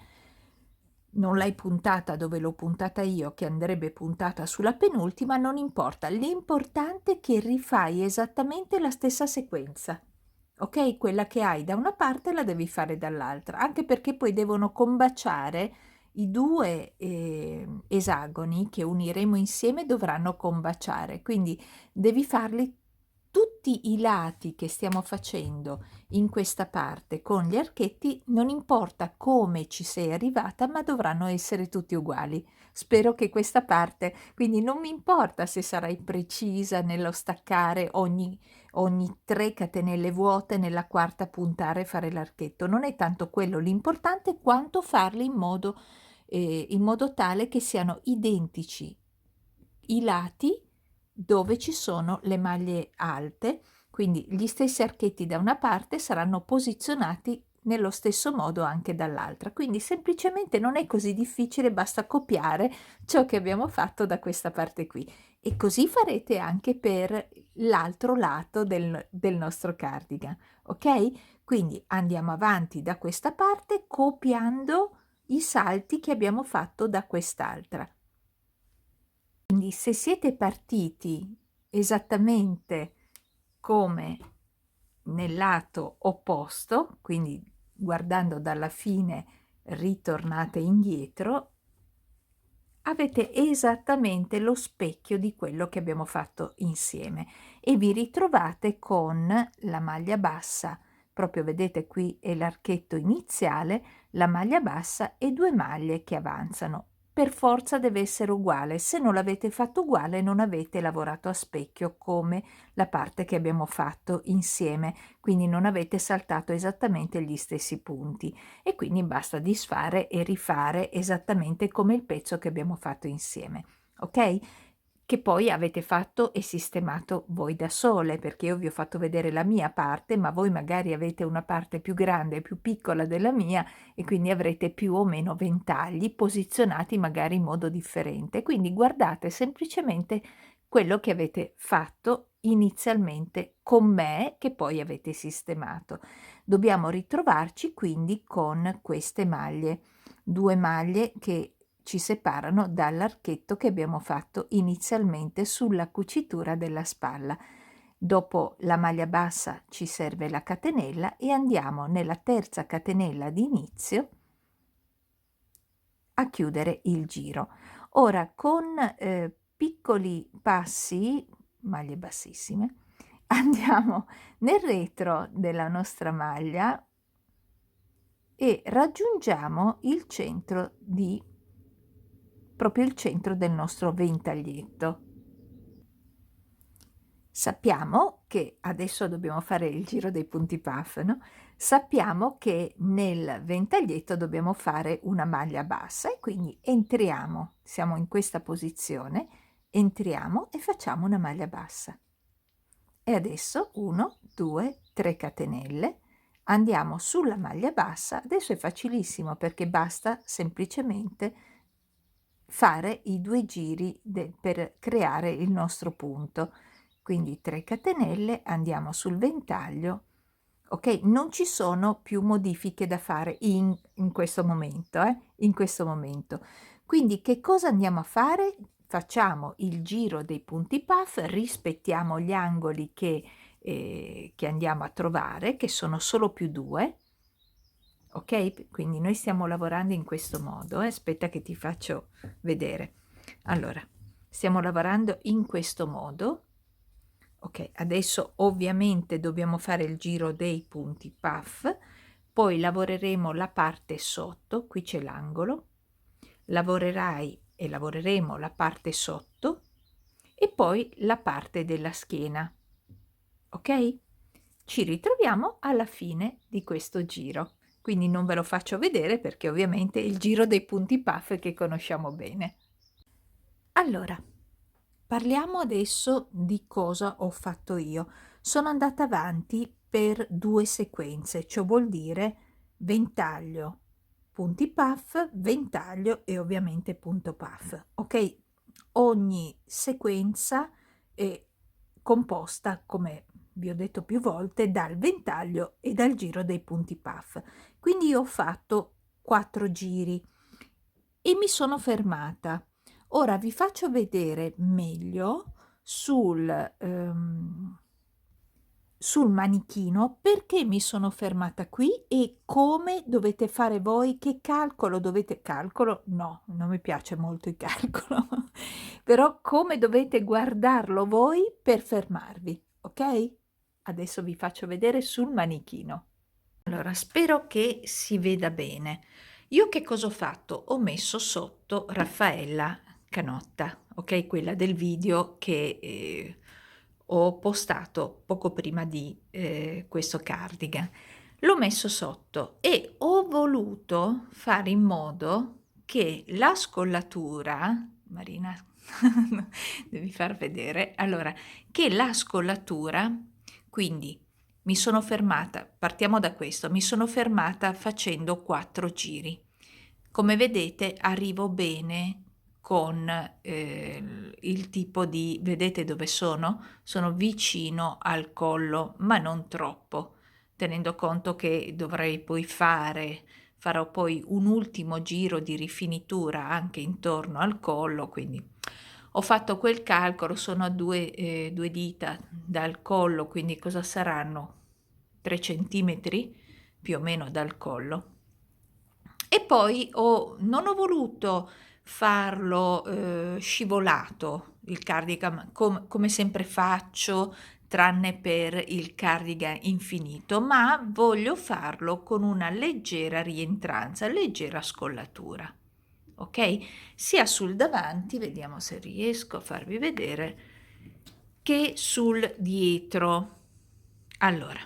non l'hai puntata dove l'ho puntata io, che andrebbe puntata sulla penultima, non importa, l'importante è che rifai esattamente la stessa sequenza, ok? Quella che hai da una parte la devi fare dall'altra, anche perché poi devono combaciare i due esagoni che uniremo insieme, dovranno combaciare, quindi devi farli tutti i lati che stiamo facendo in questa parte con gli archetti, non importa come ci sei arrivata, ma dovranno essere tutti uguali. Spero che questa parte, quindi non mi importa se sarai precisa nello staccare ogni 3 catenelle vuote, nella quarta puntare e fare l'archetto. Non è tanto quello l'importante quanto farli in modo tale che siano identici i lati dove ci sono le maglie alte, quindi gli stessi archetti da una parte saranno posizionati nello stesso modo anche dall'altra. Quindi semplicemente non è così difficile, basta copiare ciò che abbiamo fatto da questa parte qui. E così farete anche per l'altro lato del nostro cardigan, ok? Quindi andiamo avanti da questa parte copiando i salti che abbiamo fatto da quest'altra. Quindi se siete partiti esattamente come nel lato opposto, quindi guardando dalla fine ritornate indietro, avete esattamente lo specchio di quello che abbiamo fatto insieme e vi ritrovate con la maglia bassa, proprio vedete qui è l'archetto iniziale, la maglia bassa e 2 maglie che avanzano. Per forza deve essere uguale, se non l'avete fatto uguale non avete lavorato a specchio come la parte che abbiamo fatto insieme, quindi non avete saltato esattamente gli stessi punti e quindi basta disfare e rifare esattamente come il pezzo che abbiamo fatto insieme, ok? Che poi avete fatto e sistemato voi da sole, perché io vi ho fatto vedere la mia parte, ma voi magari avete una parte più grande e più piccola della mia e quindi avrete più o meno ventagli posizionati magari in modo differente. Quindi guardate semplicemente quello che avete fatto inizialmente con me, che poi avete sistemato. Dobbiamo ritrovarci quindi con queste maglie, 2 maglie che ci separano dall'archetto che abbiamo fatto inizialmente sulla cucitura della spalla. Dopo la maglia bassa ci serve la catenella e andiamo nella terza catenella di inizio a chiudere il giro. Ora con piccoli passi, maglie bassissime, andiamo nel retro della nostra maglia e raggiungiamo il centro proprio il centro del nostro ventaglietto. Sappiamo che adesso dobbiamo fare il giro dei punti puff, no? Sappiamo che nel ventaglietto dobbiamo fare una maglia bassa e quindi entriamo, siamo in questa posizione, entriamo e facciamo una maglia bassa. E adesso 1, 2, 3 catenelle, andiamo sulla maglia bassa, adesso è facilissimo perché basta semplicemente fare i 2 giri per creare il nostro punto. Quindi 3 catenelle, andiamo sul ventaglio, ok? Non ci sono più modifiche da fare in questo momento, in questo momento. Quindi che cosa andiamo a fare? Facciamo il giro dei punti puff, rispettiamo gli angoli che andiamo a trovare, che sono solo più 2, ok? Quindi noi stiamo lavorando in questo modo, aspetta che ti faccio vedere. Allora, stiamo lavorando in questo modo. Ok, adesso ovviamente dobbiamo fare il giro dei punti puff, poi lavoreremo la parte sotto, qui c'è l'angolo, lavorerai e lavoreremo la parte sotto e poi la parte della schiena, ok? Ci ritroviamo alla fine di questo giro, quindi non ve lo faccio vedere perché ovviamente è il giro dei punti puff che conosciamo bene. Allora, parliamo adesso di cosa ho fatto io. Sono andata avanti per 2 sequenze, ciò vuol dire ventaglio, punti puff, ventaglio e ovviamente punto puff. Ok? Ogni sequenza composta, come vi ho detto più volte, dal ventaglio e dal giro dei punti puff. Quindi io ho fatto 4 giri e mi sono fermata. Ora vi faccio vedere meglio sul manichino perché mi sono fermata qui e come dovete fare voi, che calcolo dovete, calcolo, no, non mi piace molto il calcolo, però come dovete guardarlo voi per fermarvi, ok? Adesso vi faccio vedere sul manichino. Allora, spero che si veda bene. Io che cosa ho fatto? Ho messo sotto Raffaella Canotta, ok? Quella del video che ho postato poco prima di questo cardigan. L'ho messo sotto e ho voluto fare in modo che la scollatura, Marina, devi far vedere, allora, che la scollatura, quindi mi sono fermata, partiamo da questo, mi sono fermata facendo 4 giri. Come vedete arrivo bene con il tipo di, vedete dove sono? Sono vicino al collo, ma non troppo, tenendo conto che dovrei poi farò poi un ultimo giro di rifinitura anche intorno al collo, quindi ho fatto quel calcolo, sono a due dita dal collo, quindi cosa saranno? 3 centimetri più o meno dal collo. E poi non ho voluto farlo scivolato, il cardigan, come sempre faccio, tranne per il cardigan infinito, ma voglio farlo con una leggera rientranza, leggera scollatura. Ok? Sia sul davanti, vediamo se riesco a farvi vedere, che sul dietro. Allora,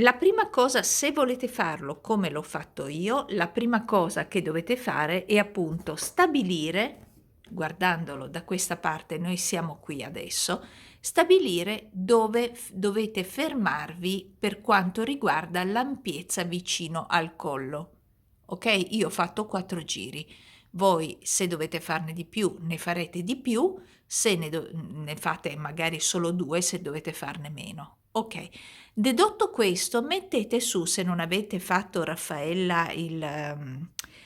la prima cosa, se volete farlo come l'ho fatto io, la prima cosa che dovete fare è appunto stabilire, guardandolo da questa parte, noi siamo qui adesso, stabilire dove dovete fermarvi per quanto riguarda l'ampiezza vicino al collo. Ok? Io ho fatto 4 giri. Voi, se dovete farne di più, ne farete di più, se ne fate magari solo 2, se dovete farne meno. Ok. Dedotto questo, mettete su, se non avete fatto Raffaella,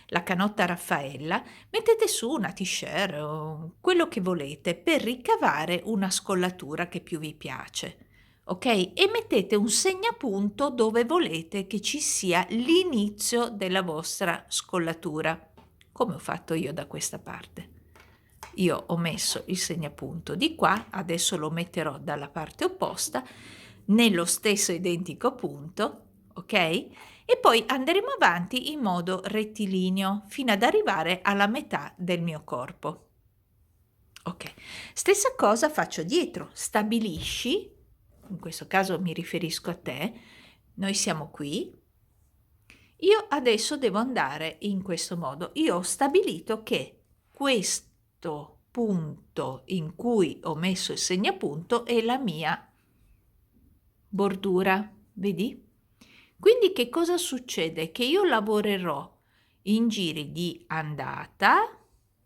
la canotta Raffaella, mettete su una t-shirt o quello che volete per ricavare una scollatura che più vi piace. Ok? E mettete un segnapunto dove volete che ci sia l'inizio della vostra scollatura, come ho fatto io da questa parte. Io ho messo il segnapunto di qua, adesso lo metterò dalla parte opposta, nello stesso identico punto, ok? E poi andremo avanti in modo rettilineo fino ad arrivare alla metà del mio corpo. Ok, stessa cosa faccio dietro, stabilisci, in questo caso mi riferisco a te, noi siamo qui, io adesso devo andare in questo modo, io ho stabilito che questo punto in cui ho messo il segnapunto è la mia bordura, vedi? Quindi che cosa succede? Che io lavorerò in giri di andata,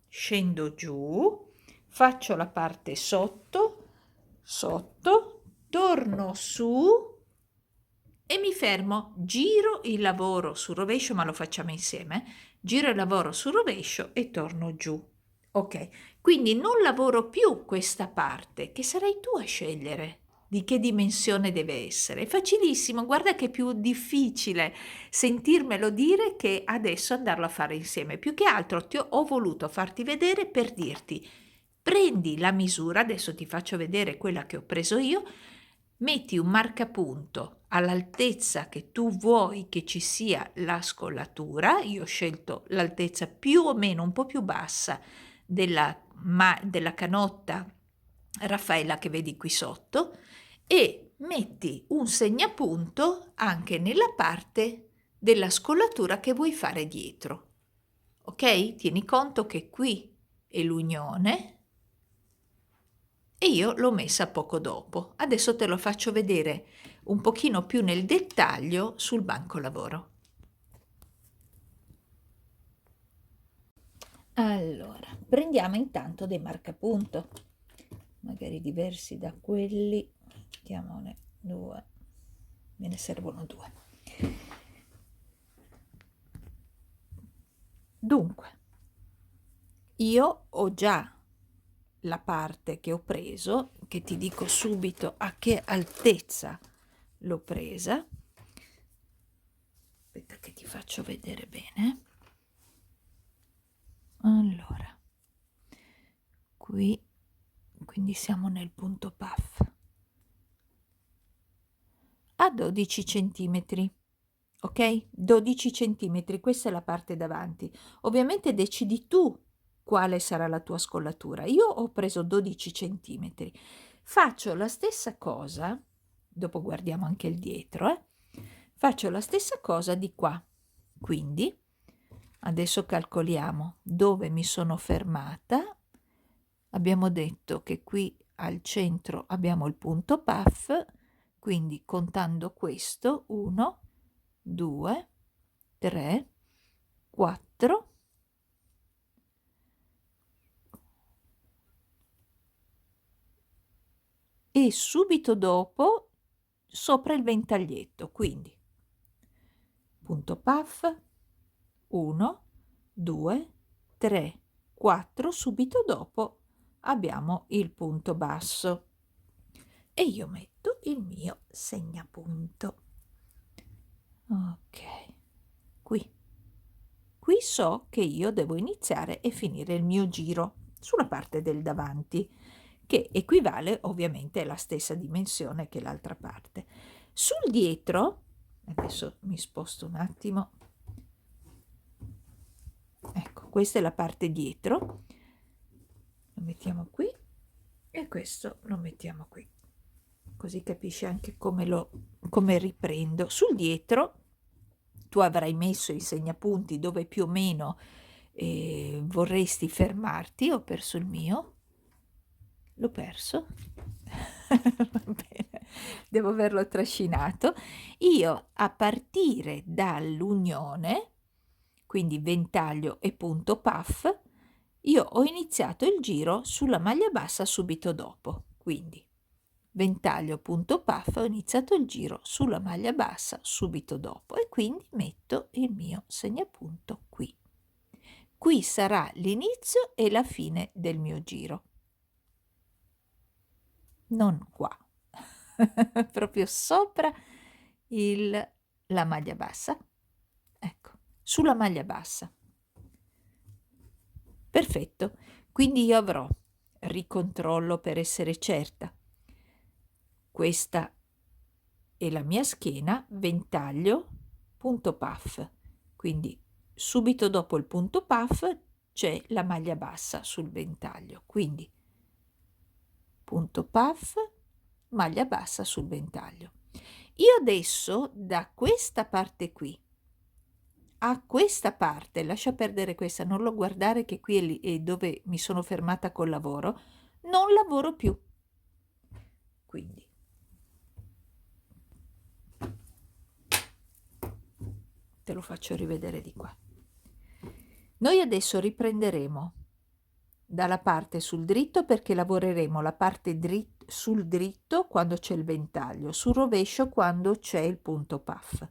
scendo giù, faccio la parte sotto, sotto, torno su e mi fermo, giro il lavoro sul rovescio, ma lo facciamo insieme, giro il lavoro sul rovescio e torno giù. Ok, quindi non lavoro più questa parte, che sarai tu a scegliere di che dimensione deve essere. È facilissimo, guarda che è più difficile sentirmelo dire che adesso andarlo a fare insieme. Più che altro ho voluto farti vedere per dirti, prendi la misura, adesso ti faccio vedere quella che ho preso io, metti un marcapunto all'altezza che tu vuoi che ci sia la scollatura, io ho scelto l'altezza più o meno un po' più bassa della canotta Raffaella che vedi qui sotto e metti un segnapunto anche nella parte della scollatura che vuoi fare dietro. Ok? Tieni conto che qui è l'unione e io l'ho messa poco dopo. Adesso te lo faccio vedere un pochino più nel dettaglio sul banco lavoro. Allora, prendiamo intanto dei marcapunto. magari diversi da quelli, mettiamone 2, me ne servono 2. Dunque, io ho già la parte che ho preso, che ti dico subito a che altezza l'ho presa. Aspetta che ti faccio vedere bene. Allora, qui, quindi siamo nel punto puff a 12 centimetri. Ok? 12 centimetri, questa è la parte davanti. Ovviamente decidi tu quale sarà la tua scollatura. Io ho preso 12 centimetri. Faccio la stessa cosa, dopo guardiamo anche il dietro, faccio la stessa cosa di qua. Quindi adesso calcoliamo dove mi sono fermata. Abbiamo detto che qui al centro abbiamo il punto puff, quindi contando questo 1, 2, 3, 4 e subito dopo sopra il ventaglietto, quindi punto puff 1, 2, 3, 4, subito dopo abbiamo il punto basso e io metto il mio segnapunto. Ok, qui so che io devo iniziare e finire il mio giro sulla parte del davanti, che equivale ovviamente alla stessa dimensione che l'altra parte. Sul dietro, adesso mi sposto un attimo, ecco, questa è la parte dietro, lo mettiamo qui e questo lo mettiamo qui, così capisci anche come riprendo. Sul dietro tu avrai messo i segnapunti dove più o meno vorresti fermarti. Ho perso il mio, l'ho perso. Va bene, devo averlo trascinato. Io a partire dall'unione, quindi ventaglio e punto puff, io ho iniziato il giro sulla maglia bassa subito dopo, quindi ventaglio punto puff, ho iniziato il giro sulla maglia bassa subito dopo e quindi metto il mio segnapunto qui. Qui sarà l'inizio e la fine del mio giro, non qua, proprio sopra la maglia bassa, ecco, sulla maglia bassa. Perfetto, quindi io avrò, ricontrollo per essere certa, questa è la mia schiena, ventaglio, punto puff, quindi subito dopo il punto puff c'è la maglia bassa sul ventaglio, quindi punto puff, maglia bassa sul ventaglio. Io adesso da questa parte qui a questa parte, lascia perdere questa, non lo guardare che qui è dove mi sono fermata col lavoro, non lavoro più. Quindi te lo faccio rivedere di qua. Noi adesso riprenderemo dalla parte sul dritto perché lavoreremo la parte sul dritto quando c'è il ventaglio, sul rovescio quando c'è il punto puff,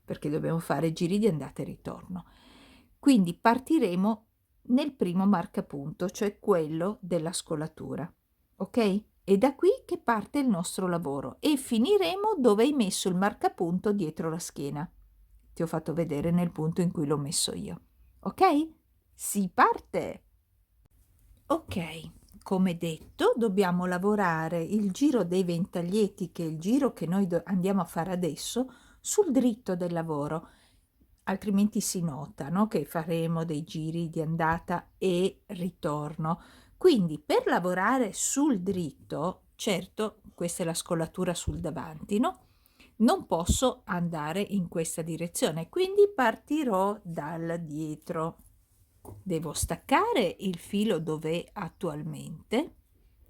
perché dobbiamo fare giri di andata e ritorno. Quindi partiremo nel primo marcapunto, cioè quello della scollatura, ok? È da qui che parte il nostro lavoro e finiremo dove hai messo il marcapunto dietro la schiena. Ti ho fatto vedere nel punto in cui l'ho messo io, ok? Si parte! Ok, come detto, dobbiamo lavorare il giro dei ventaglietti, che è il giro che noi andiamo a fare adesso, sul dritto del lavoro, altrimenti si nota, no? Che faremo dei giri di andata e ritorno. Quindi per lavorare sul dritto, certo, questa è la scollatura sul davanti, no? Non posso andare in questa direzione, quindi partirò dal dietro. Devo staccare il filo dove è attualmente,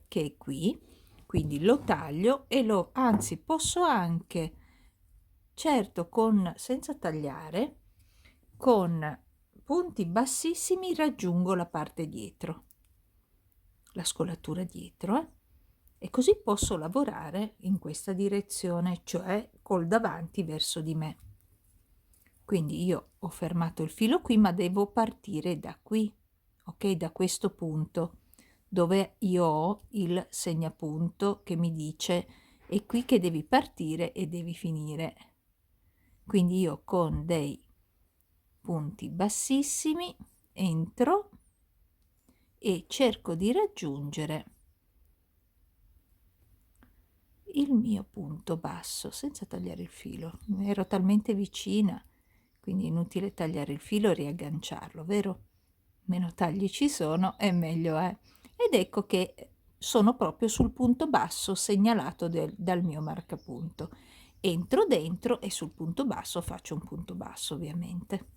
che è qui, quindi lo taglio e anzi posso anche, certo, senza tagliare, con punti bassissimi raggiungo la parte dietro. la scolatura dietro, e così posso lavorare in questa direzione, cioè col davanti verso di me. Quindi io ho fermato il filo qui, ma devo partire da qui, ok? Da questo punto dove io ho il segnapunto che mi dice è qui che devi partire e devi finire. Quindi io con dei punti bassissimi entro e cerco di raggiungere il mio punto basso senza tagliare il filo. Ero talmente vicina, quindi inutile tagliare il filo e riagganciarlo, vero? Meno tagli ci sono e meglio è. Ed ecco che sono proprio sul punto basso segnalato dal mio marcapunto. Entro dentro e sul punto basso faccio un punto basso, ovviamente.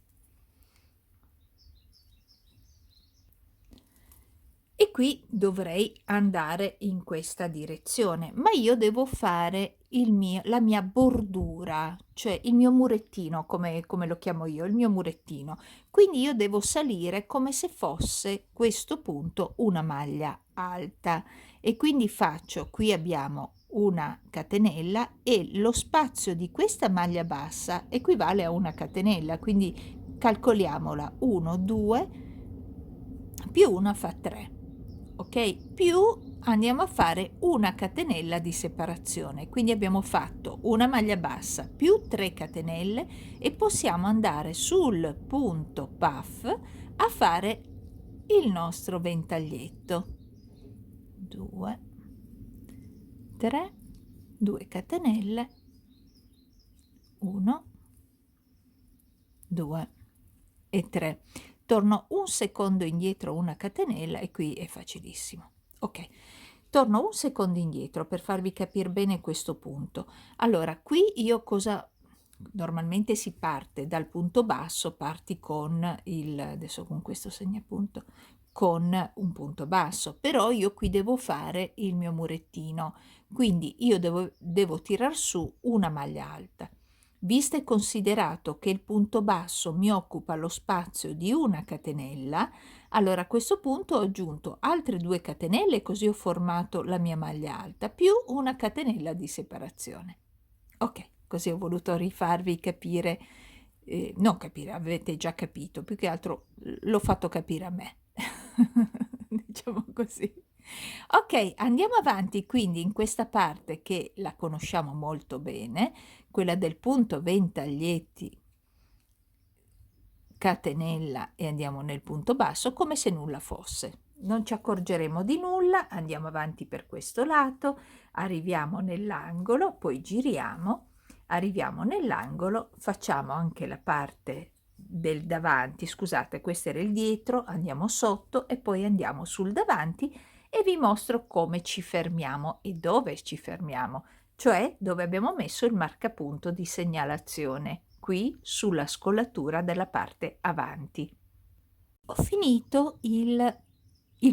E qui dovrei andare in questa direzione, ma io devo fare la mia bordura, cioè il mio murettino, come lo chiamo io, il mio murettino. Quindi io devo salire come se fosse questo punto una maglia alta, e quindi faccio, qui abbiamo una catenella e lo spazio di questa maglia bassa equivale a una catenella, quindi calcoliamola: 1, 2 più 1 fa 3. Ok, più andiamo a fare una catenella di separazione, quindi abbiamo fatto una maglia bassa più 3 catenelle e possiamo andare sul punto puff a fare il nostro ventaglietto. 2, 3, 2 catenelle, 1, 2 e 3. Torno un secondo indietro, una catenella, e qui è facilissimo. Ok, torno un secondo indietro per farvi capire bene questo punto. Allora, qui io cosa... Normalmente si parte dal punto basso, parti con adesso con questo segnapunto, con un punto basso, però io qui devo fare il mio murettino, quindi io devo tirar su una maglia alta. Visto e considerato che il punto basso mi occupa lo spazio di una catenella, allora a questo punto ho aggiunto altre 2 catenelle, così ho formato la mia maglia alta, più una catenella di separazione. Ok, così ho voluto rifarvi capire, non capire, avete già capito, più che altro l'ho fatto capire a me, diciamo così. Ok, andiamo avanti quindi in questa parte che la conosciamo molto bene, quella del punto ventaglietti, catenella, e andiamo nel punto basso come se nulla fosse. Non ci accorgeremo di nulla, andiamo avanti per questo lato, arriviamo nell'angolo, poi giriamo, arriviamo nell'angolo, facciamo anche la parte del davanti, scusate, questo era il dietro, andiamo sotto e poi andiamo sul davanti e vi mostro come ci fermiamo e dove ci fermiamo, cioè dove abbiamo messo il marcapunto di segnalazione, qui sulla scollatura della parte avanti. Ho finito il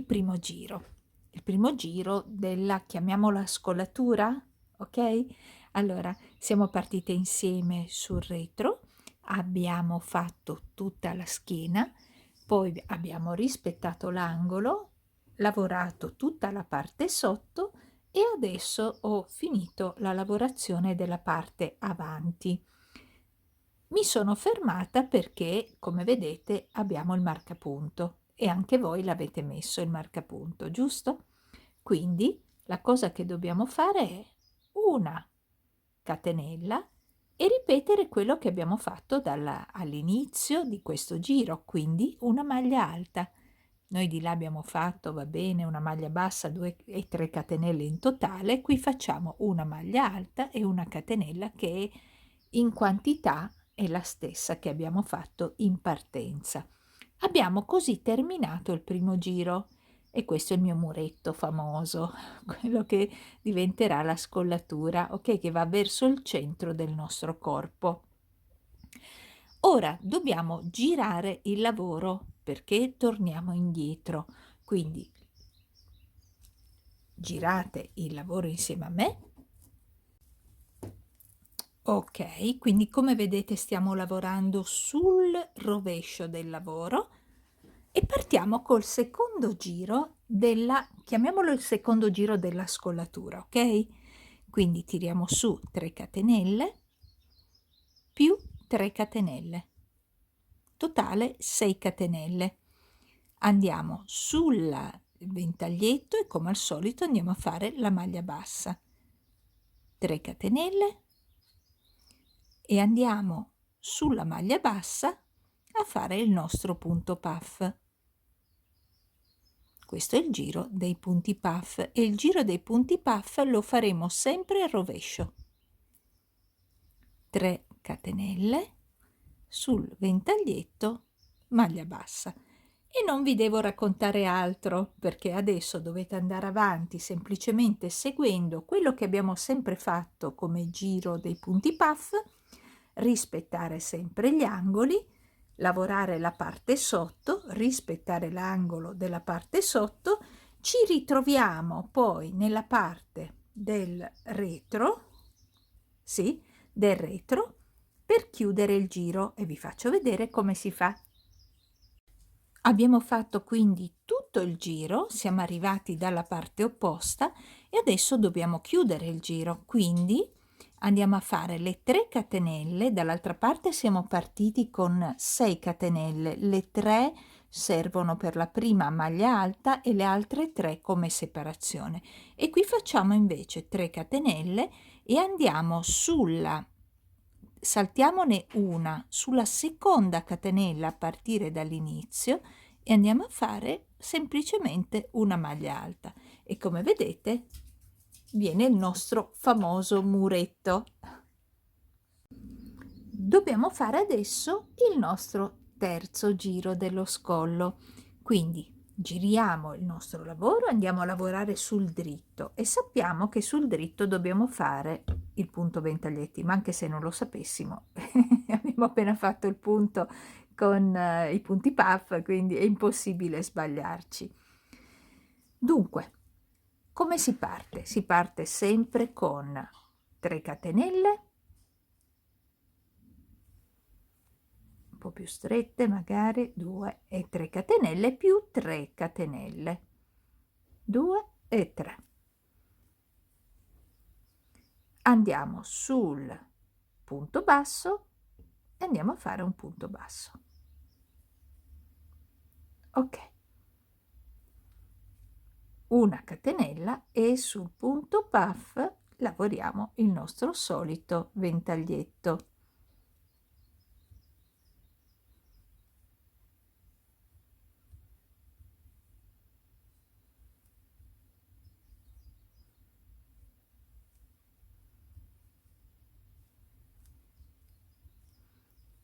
primo giro della, chiamiamola scollatura, ok? Allora, siamo partite insieme sul retro, abbiamo fatto tutta la schiena, poi abbiamo rispettato l'angolo, lavorato tutta la parte sotto e adesso ho finito la lavorazione della parte avanti. Mi sono fermata perché, come vedete, abbiamo il marcapunto e anche voi l'avete messo il marcapunto, giusto? Quindi la cosa che dobbiamo fare è una catenella e ripetere quello che abbiamo fatto all'inizio di questo giro, quindi una maglia alta. Noi di là abbiamo fatto, va bene, una maglia bassa, 2 e 3 catenelle in totale, qui facciamo una maglia alta e una catenella che in quantità è la stessa che abbiamo fatto in partenza. Abbiamo così terminato il primo giro e questo è il mio muretto famoso, quello che diventerà la scollatura, ok, che va verso il centro del nostro corpo. Ora dobbiamo girare il lavoro perché torniamo indietro, quindi girate il lavoro insieme a me. Ok, quindi come vedete stiamo lavorando sul rovescio del lavoro e partiamo col secondo giro chiamiamolo il secondo giro della scollatura, ok? Quindi tiriamo su 3 catenelle più 3 catenelle, totale 6 catenelle. Andiamo sul ventaglietto e come al solito andiamo a fare la maglia bassa, 3 catenelle, e andiamo sulla maglia bassa a fare il nostro punto puff. Questo è il giro dei punti puff e il giro dei punti puff lo faremo sempre al rovescio. 3 catenelle sul ventaglietto, maglia bassa. E non vi devo raccontare altro, perché adesso dovete andare avanti semplicemente seguendo quello che abbiamo sempre fatto come giro dei punti puff, rispettare sempre gli angoli, lavorare la parte sotto, rispettare l'angolo della parte sotto. Ci ritroviamo poi nella parte del retro, sì, del retro, per chiudere il giro e vi faccio vedere come si fa. Abbiamo fatto quindi tutto il giro, siamo arrivati dalla parte opposta e adesso dobbiamo chiudere il giro, quindi andiamo a fare le 3 catenelle. Dall'altra parte siamo partiti con 6 catenelle, le 3 servono per la prima maglia alta e le altre 3 come separazione, e qui facciamo invece 3 catenelle e andiamo saltiamone una sulla seconda catenella a partire dall'inizio e andiamo a fare semplicemente una maglia alta, e come vedete viene il nostro famoso muretto. Dobbiamo fare adesso il nostro terzo giro dello scollo, quindi giriamo il nostro lavoro, andiamo a lavorare sul dritto e sappiamo che sul dritto dobbiamo fare il punto ventaglietti, ma anche se non lo sapessimo abbiamo appena fatto il punto con i punti puff, quindi è impossibile sbagliarci. Dunque, come si parte? Si parte sempre con 3 catenelle, un po' più strette magari, 2 e 3 catenelle più 3 catenelle, 2 e 3. Andiamo sul punto basso e andiamo a fare un punto basso. Ok, una catenella e sul punto puff lavoriamo il nostro solito ventaglietto.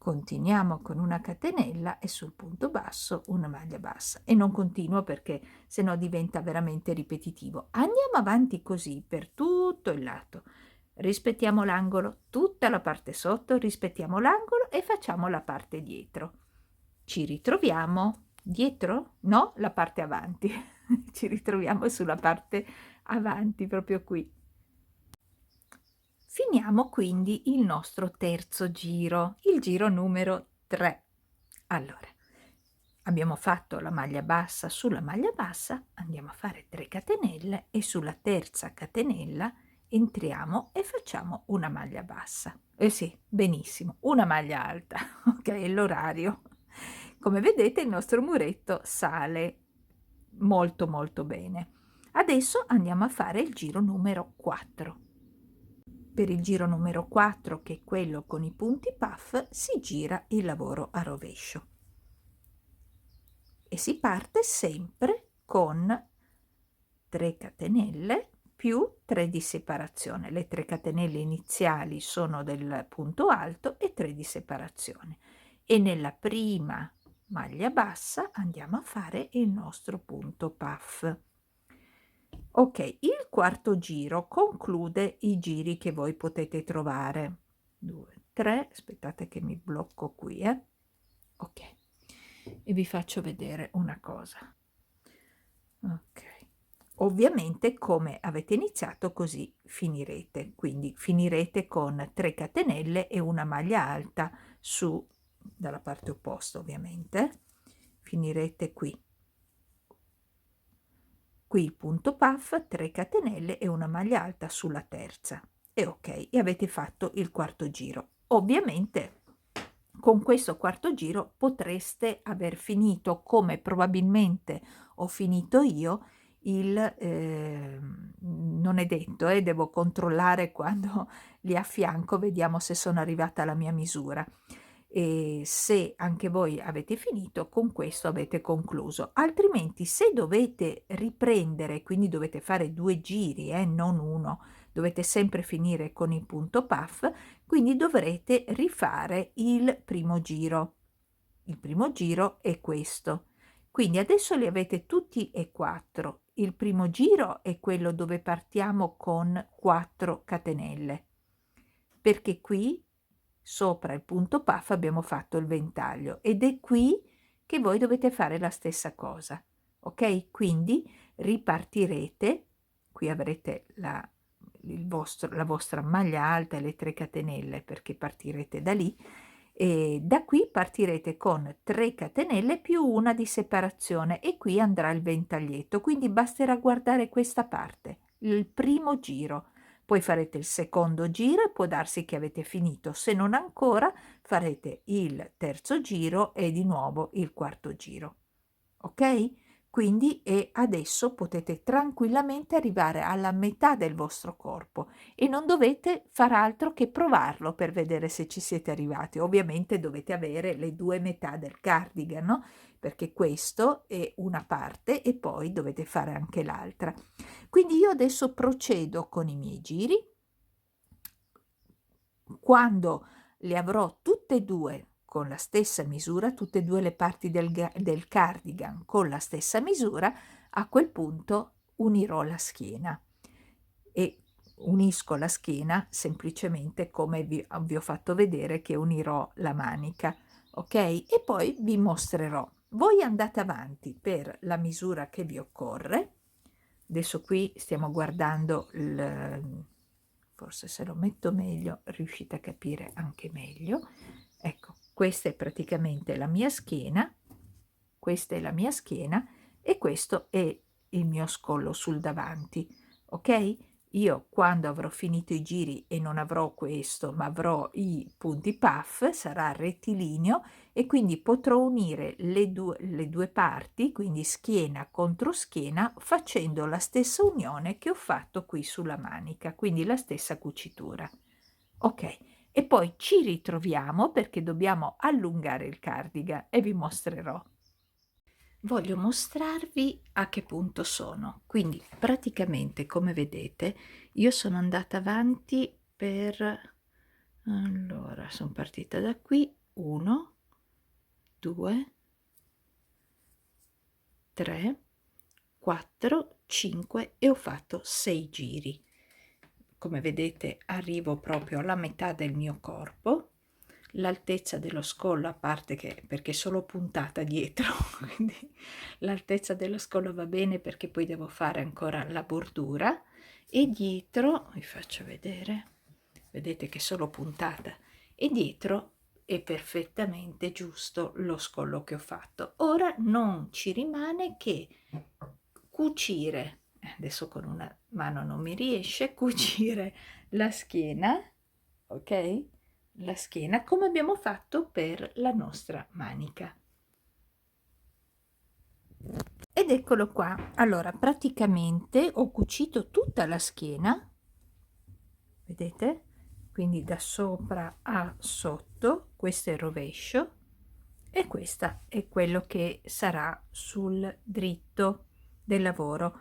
Continuiamo con una catenella e sul punto basso una maglia bassa, e non continuo perché se no diventa veramente ripetitivo. Andiamo avanti così per tutto il lato, rispettiamo l'angolo, tutta la parte sotto, rispettiamo l'angolo e facciamo la parte dietro. Ci ritroviamo dietro? No, la parte avanti. Ci ritroviamo sulla parte avanti, proprio qui. Finiamo quindi il nostro terzo giro, il giro numero 3. Allora, abbiamo fatto la maglia bassa sulla maglia bassa, andiamo a fare 3 catenelle e sulla terza catenella entriamo e facciamo una maglia bassa. Eh sì, benissimo, una maglia alta, ok, è l'orario. Come vedete il nostro muretto sale molto molto bene. Adesso andiamo a fare il giro numero 4. Per il giro numero 4, che è quello con i punti puff, si gira il lavoro a rovescio e si parte sempre con 3 catenelle più 3 di separazione. Le 3 catenelle iniziali sono del punto alto e 3 di separazione, e nella prima maglia bassa andiamo a fare il nostro punto puff. Ok, il quarto giro conclude i giri che voi potete trovare. 2, 3, aspettate che mi blocco qui, ok, e vi faccio vedere una cosa. Ok, ovviamente come avete iniziato così finirete, quindi finirete con 3 catenelle e una maglia alta su dalla parte opposta, ovviamente finirete qui. qui il punto puff, 3 catenelle e una maglia alta sulla terza, e ok, e avete fatto il quarto giro. Ovviamente con questo quarto giro potreste aver finito, come probabilmente ho finito io, non è detto, devo controllare quando li affianco, vediamo se sono arrivata alla mia misura. E se anche voi avete finito, con questo avete concluso. Altrimenti, se dovete riprendere, quindi dovete fare 2 giri, non uno, dovete sempre finire con il punto puff, quindi dovrete rifare il primo giro. Il primo giro è questo. Quindi adesso li avete tutti e 4. Il primo giro è quello dove partiamo con 4 catenelle, perché qui sopra il punto puff abbiamo fatto il ventaglio, ed è qui che voi dovete fare la stessa cosa, ok? Quindi ripartirete, qui avrete la vostra maglia alta e le 3 catenelle, perché partirete da lì, e da qui partirete con 3 catenelle più una di separazione, e qui andrà il ventaglietto, quindi basterà guardare questa parte, il primo giro. Poi farete il secondo giro e può darsi che avete finito. Se non ancora, farete il terzo giro e di nuovo il quarto giro. Ok? Quindi adesso potete tranquillamente arrivare alla metà del vostro corpo e non dovete far altro che provarlo per vedere se ci siete arrivati. Ovviamente dovete avere le 2 metà del cardigan, no? Perché questo è una parte e poi dovete fare anche l'altra. Quindi io adesso procedo con i miei giri. Quando le avrò tutte e 2 con la stessa misura, tutte e 2 le parti del cardigan con la stessa misura, a quel punto unirò la schiena, e unisco la schiena semplicemente come vi ho fatto vedere che unirò la manica, ok? E poi vi mostrerò. Voi andate avanti per la misura che vi occorre. Adesso qui stiamo guardando forse se lo metto meglio riuscite a capire anche meglio. Ecco, questa è praticamente la mia schiena, questa è la mia schiena e questo è il mio scollo sul davanti, ok? Io quando avrò finito i giri e non avrò questo, ma avrò i punti puff, sarà rettilineo, e quindi potrò unire le due parti, quindi schiena contro schiena, facendo la stessa unione che ho fatto qui sulla manica, quindi la stessa cucitura. Ok, e poi ci ritroviamo perché dobbiamo allungare il cardigan e vi mostrerò. Voglio mostrarvi a che punto sono. Quindi praticamente, come vedete, io sono andata avanti per... Allora, sono partita da qui, 1, 2, 3, 4, 5 e ho fatto 6 giri. Come vedete arrivo proprio alla metà del mio corpo. L'altezza dello scollo, a parte che perché sono puntata dietro, quindi l'altezza dello scollo va bene perché poi devo fare ancora la bordura, e dietro vi faccio vedere, vedete che sono puntata, e dietro è perfettamente giusto lo scollo che ho fatto. Ora non ci rimane che cucire, adesso con una mano non mi riesce, cucire la schiena, ok? La schiena come abbiamo fatto per la nostra manica. Ed eccolo qua. Allora praticamente ho cucito tutta la schiena, vedete? Quindi da sopra a sotto, questo è il rovescio e questa è quello che sarà sul dritto del lavoro.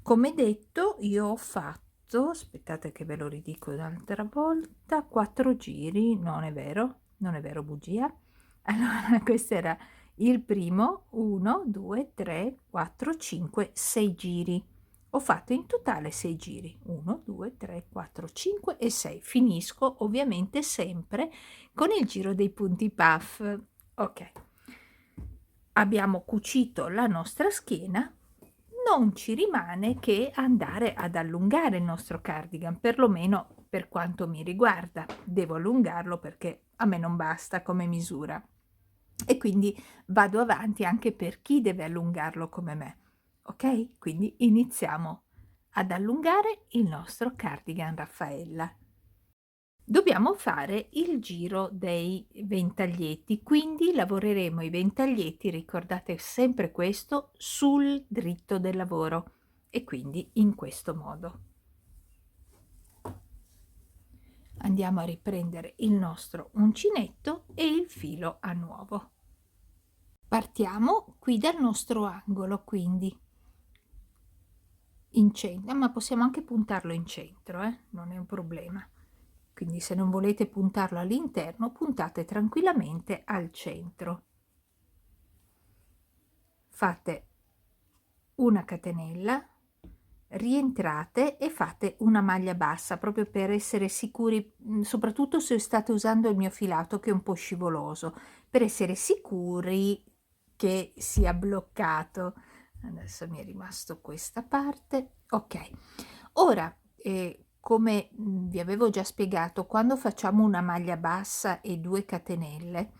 Come detto, io ho fatto, aspettate che ve lo ridico un'altra volta, 4 giri, non è vero, bugia. Allora questo era il primo, 1 2 3 4 5 6 giri. Ho fatto in totale 6 giri, 1 2 3 4 5 e 6. Finisco ovviamente sempre con il giro dei punti puff. Ok, abbiamo cucito la nostra schiena, non ci rimane che andare ad allungare il nostro cardigan, perlomeno per quanto mi riguarda. Devo allungarlo perché a me non basta come misura, e quindi vado avanti anche per chi deve allungarlo come me. ok? Quindi iniziamo ad allungare il nostro cardigan Raffaella. Dobbiamo fare il giro dei ventaglietti, quindi lavoreremo i ventaglietti, ricordate sempre questo, sul dritto del lavoro e quindi in questo modo. Andiamo a riprendere il nostro uncinetto e il filo a nuovo. Partiamo qui dal nostro angolo, quindi in centro, ma possiamo anche puntarlo in centro, non è un problema. Quindi se non volete puntarlo all'interno, puntate tranquillamente al centro. Fate una catenella, rientrate e fate una maglia bassa proprio per essere sicuri, soprattutto se state usando il mio filato che è un po' scivoloso, per essere sicuri che sia bloccato. Adesso mi è rimasto questa parte. Ok, ora come vi avevo già spiegato, quando facciamo una maglia bassa e 2 catenelle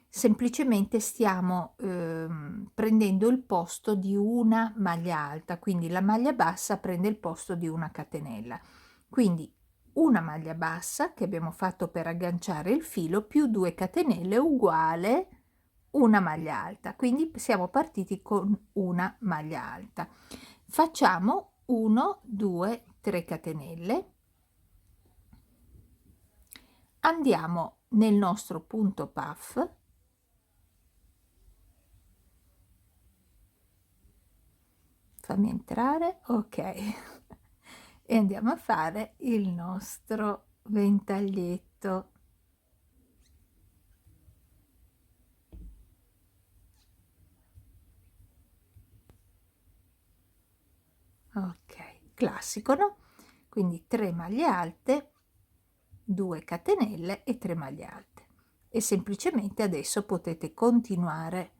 semplicemente stiamo prendendo il posto di una maglia alta, quindi la maglia bassa prende il posto di una catenella, quindi una maglia bassa che abbiamo fatto per agganciare il filo più 2 catenelle uguale una maglia alta, quindi siamo partiti con una maglia alta. Facciamo 1 2 3 catenelle, andiamo nel nostro punto puff, fammi entrare, ok, e andiamo a fare il nostro ventaglietto. Ok, classico, no? Quindi 3 maglie alte, 2 catenelle e 3 maglie alte, e semplicemente adesso potete continuare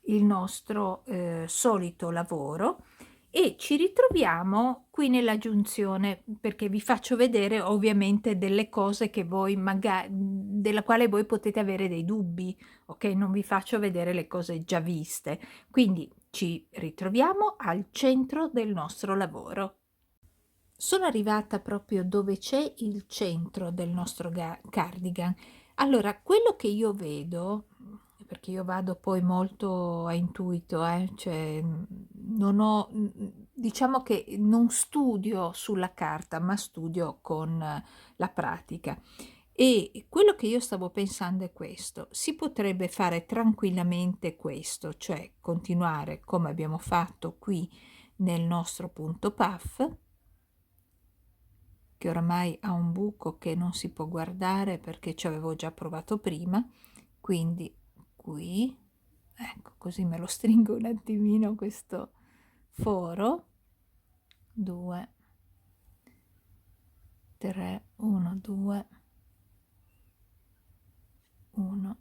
il nostro solito lavoro e ci ritroviamo qui nella giunzione, perché vi faccio vedere ovviamente delle cose che voi magari della quale voi potete avere dei dubbi, ok? Non vi faccio vedere le cose già viste, quindi ci ritroviamo al centro del nostro lavoro. Sono arrivata proprio dove c'è il centro del nostro cardigan. Allora, quello che io vedo, perché io vado poi molto a intuito, cioè non ho, diciamo che non studio sulla carta, ma studio con la pratica. E quello che io stavo pensando è questo: si potrebbe fare tranquillamente questo, cioè continuare come abbiamo fatto qui nel nostro punto puff, che oramai ha un buco che non si può guardare perché ci avevo già provato prima, quindi qui, ecco, così me lo stringo un attimino questo foro, 2 3 1 2 1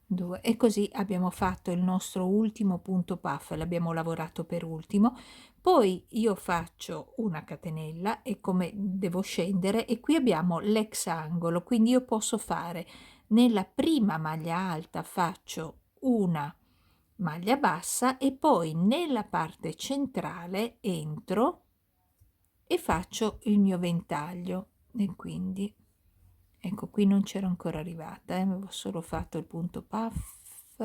2, e così abbiamo fatto il nostro ultimo punto puff, l'abbiamo lavorato per ultimo. Poi io faccio una catenella e come devo scendere, e qui abbiamo l'ex angolo, quindi io posso fare nella prima maglia alta faccio una maglia bassa e poi nella parte centrale entro e faccio il mio ventaglio, e quindi ecco, qui non c'ero ancora arrivata, avevo solo fatto il punto puff,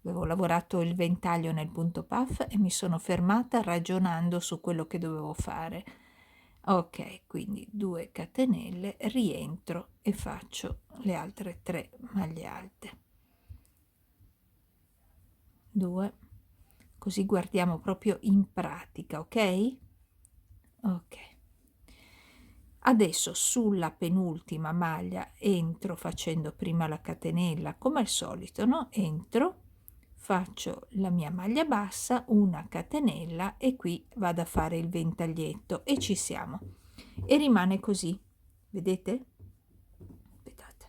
avevo lavorato il ventaglio nel punto puff e mi sono fermata ragionando su quello che dovevo fare. Ok, quindi 2 catenelle, rientro e faccio le altre 3 maglie alte, 2, così guardiamo proprio in pratica, ok? Ok. Adesso sulla penultima maglia entro facendo prima la catenella come al solito, no? Entro, faccio la mia maglia bassa, una catenella e qui vado a fare il ventaglietto e ci siamo. E rimane così, vedete? Aspettate.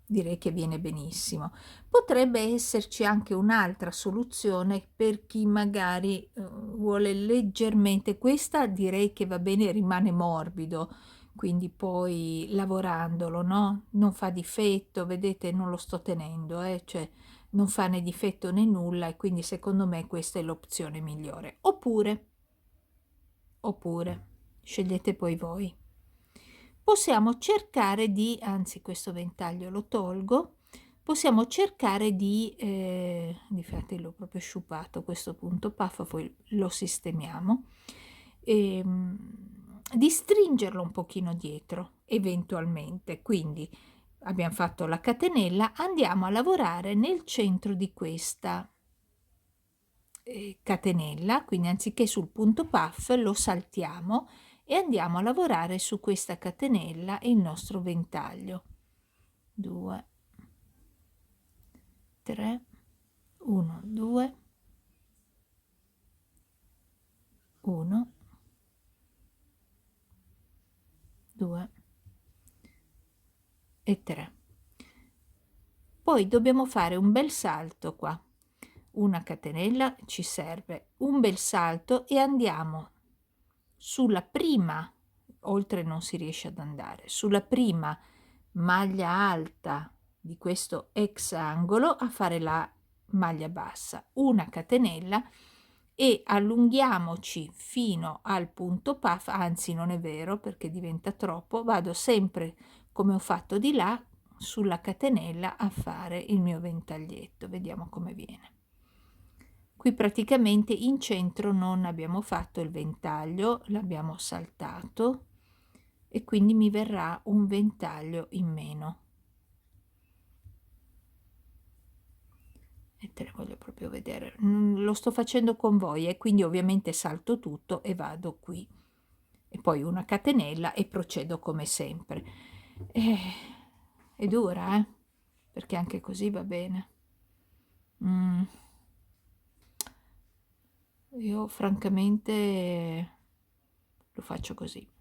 Direi che viene benissimo. Potrebbe esserci anche un'altra soluzione per chi magari vuole leggermente, questa direi che va bene, rimane morbido, quindi poi lavorandolo, no? Non fa difetto, vedete, non lo sto tenendo, cioè non fa né difetto né nulla, e quindi secondo me questa è l'opzione migliore. Oppure scegliete poi voi. Possiamo cercare di, anzi questo ventaglio lo tolgo, possiamo cercare difatti l'ho proprio sciupato questo punto puff, poi lo sistemiamo, di stringerlo un pochino dietro eventualmente. Quindi abbiamo fatto la catenella, andiamo a lavorare nel centro di questa catenella, quindi anziché sul punto puff lo saltiamo e andiamo a lavorare su questa catenella il nostro ventaglio. 2 3 1 2 1 2 e 3. Poi dobbiamo fare un bel salto qua, una catenella ci serve, un bel salto, e andiamo sulla prima, oltre non si riesce ad andare, sulla prima maglia alta di questo ex angolo a fare la maglia bassa, una catenella, e allunghiamoci fino al punto puff, anzi non è vero perché diventa troppo, vado sempre come ho fatto di là sulla catenella a fare il mio ventaglietto. Vediamo come viene. Qui praticamente in centro non abbiamo fatto il ventaglio, l'abbiamo saltato, e quindi mi verrà un ventaglio in meno. E te ne voglio proprio vedere, lo sto facendo con voi, e quindi ovviamente salto tutto e vado qui, e poi una catenella e procedo come sempre. È dura, perché anche così va bene. Io francamente lo faccio così,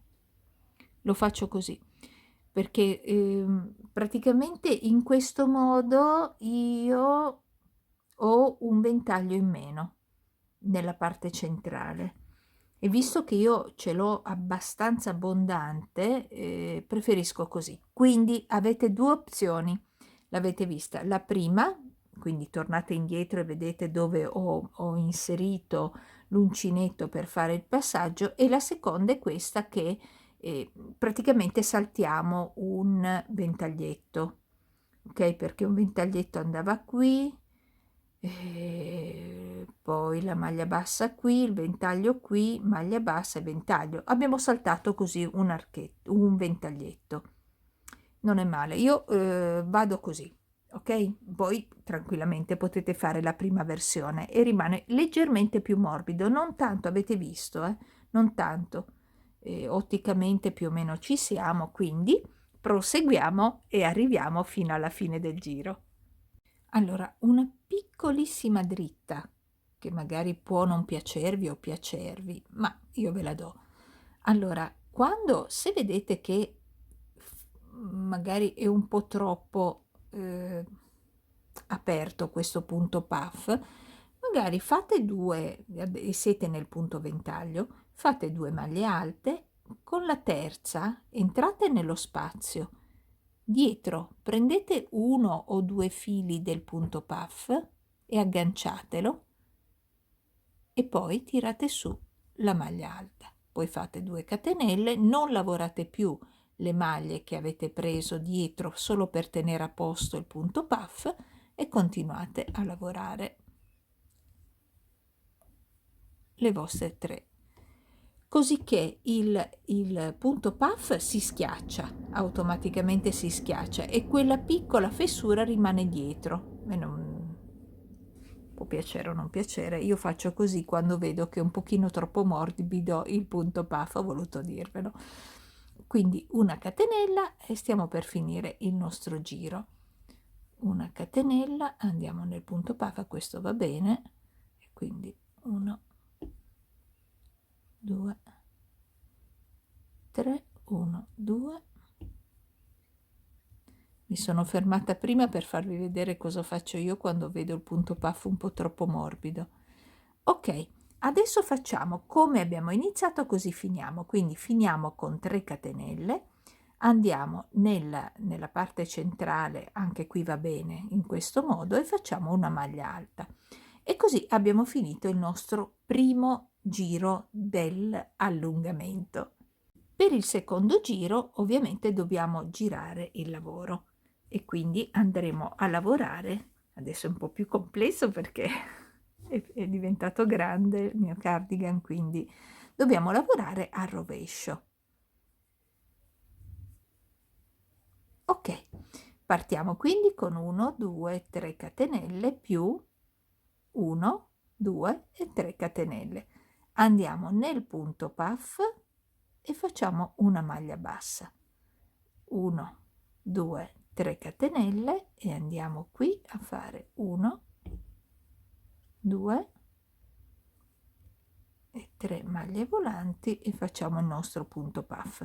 perché praticamente in questo modo io ho un ventaglio in meno nella parte centrale, e visto che io ce l'ho abbastanza abbondante, preferisco così. Quindi avete due opzioni, l'avete vista la prima, quindi tornate indietro e vedete dove ho inserito l'uncinetto per fare il passaggio, e la seconda è questa, che praticamente saltiamo un ventaglietto, ok, perché un ventaglietto andava qui, e poi la maglia bassa qui, il ventaglio qui, maglia bassa e ventaglio. Abbiamo saltato così un archetto, un ventaglietto. Non è male, io vado così, ok? Voi tranquillamente potete fare la prima versione e rimane leggermente più morbido, non tanto, avete visto, non tanto. Otticamente più o meno ci siamo, quindi proseguiamo e arriviamo fino alla fine del giro. Allora, una piccolissima dritta, che magari può non piacervi o piacervi, ma io ve la do. Allora, se vedete che magari è un po' troppo aperto questo punto puff, magari fate due, e siete nel punto ventaglio, fate 2 maglie alte, con la terza entrate nello spazio. Dietro prendete 1 o 2 fili del punto puff e agganciatelo, e poi tirate su la maglia alta. Poi fate 2 catenelle, non lavorate più le maglie che avete preso dietro solo per tenere a posto il punto puff, e continuate a lavorare le vostre 3, così che il punto puff si schiaccia, automaticamente si schiaccia, e quella piccola fessura rimane dietro. E non può piacere o non piacere, io faccio così quando vedo che è un pochino troppo morbido il punto puff, ho voluto dirvelo. Quindi una catenella e stiamo per finire il nostro giro. Una catenella, andiamo nel punto puff, questo va bene, e quindi 1 2 3 1 2. Mi sono fermata prima per farvi vedere cosa faccio io quando vedo il punto puff un po' troppo morbido. Ok, adesso facciamo come abbiamo iniziato, così finiamo. Quindi finiamo con 3 catenelle, Andiamo nella parte centrale, anche qui va bene in questo modo, e facciamo una maglia alta. E così abbiamo finito il nostro primo giro dell'allungamento. Per il secondo giro ovviamente dobbiamo girare il lavoro e quindi andremo a lavorare, adesso è un po' più complesso perché è diventato grande il mio cardigan, quindi dobbiamo lavorare al rovescio. Ok, partiamo quindi con 1, 2, 3 catenelle più 1, 2 e 3 catenelle. Andiamo nel punto puff e facciamo una maglia bassa. 1, 2, 3 catenelle e andiamo qui a fare 1, 2 e 3 maglie volanti e facciamo il nostro punto puff.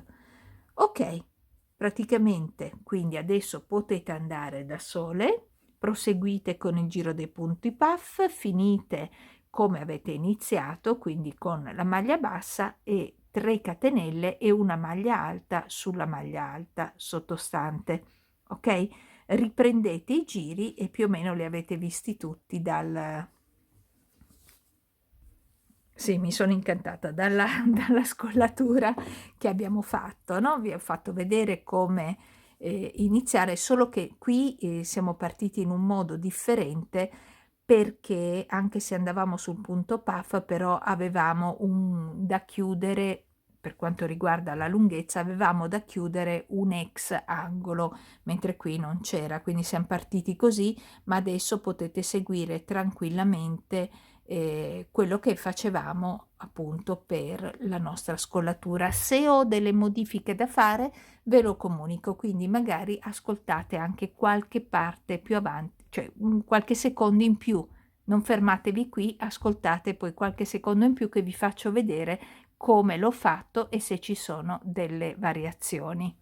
Ok, praticamente quindi adesso potete andare da sole, proseguite con il giro dei punti puff, finite come avete iniziato, quindi con la maglia bassa e 3 catenelle e una maglia alta sulla maglia alta sottostante. Ok, riprendete i giri e più o meno li avete visti tutti dal... Sì, mi sono incantata dalla, dalla scollatura che abbiamo fatto, no? Vi ho fatto vedere come iniziare, solo che qui siamo partiti in un modo differente perché anche se andavamo sul punto puff, però avevamo da chiudere, per quanto riguarda la lunghezza, avevamo da chiudere un ex angolo, mentre qui non c'era, quindi siamo partiti così, ma adesso potete seguire tranquillamente quello che facevamo appunto per la nostra scollatura. Se ho delle modifiche da fare ve lo comunico, quindi magari ascoltate anche qualche parte più avanti, cioè qualche secondo in più. Non fermatevi qui, ascoltate poi qualche secondo in più che vi faccio vedere come l'ho fatto e se ci sono delle variazioni.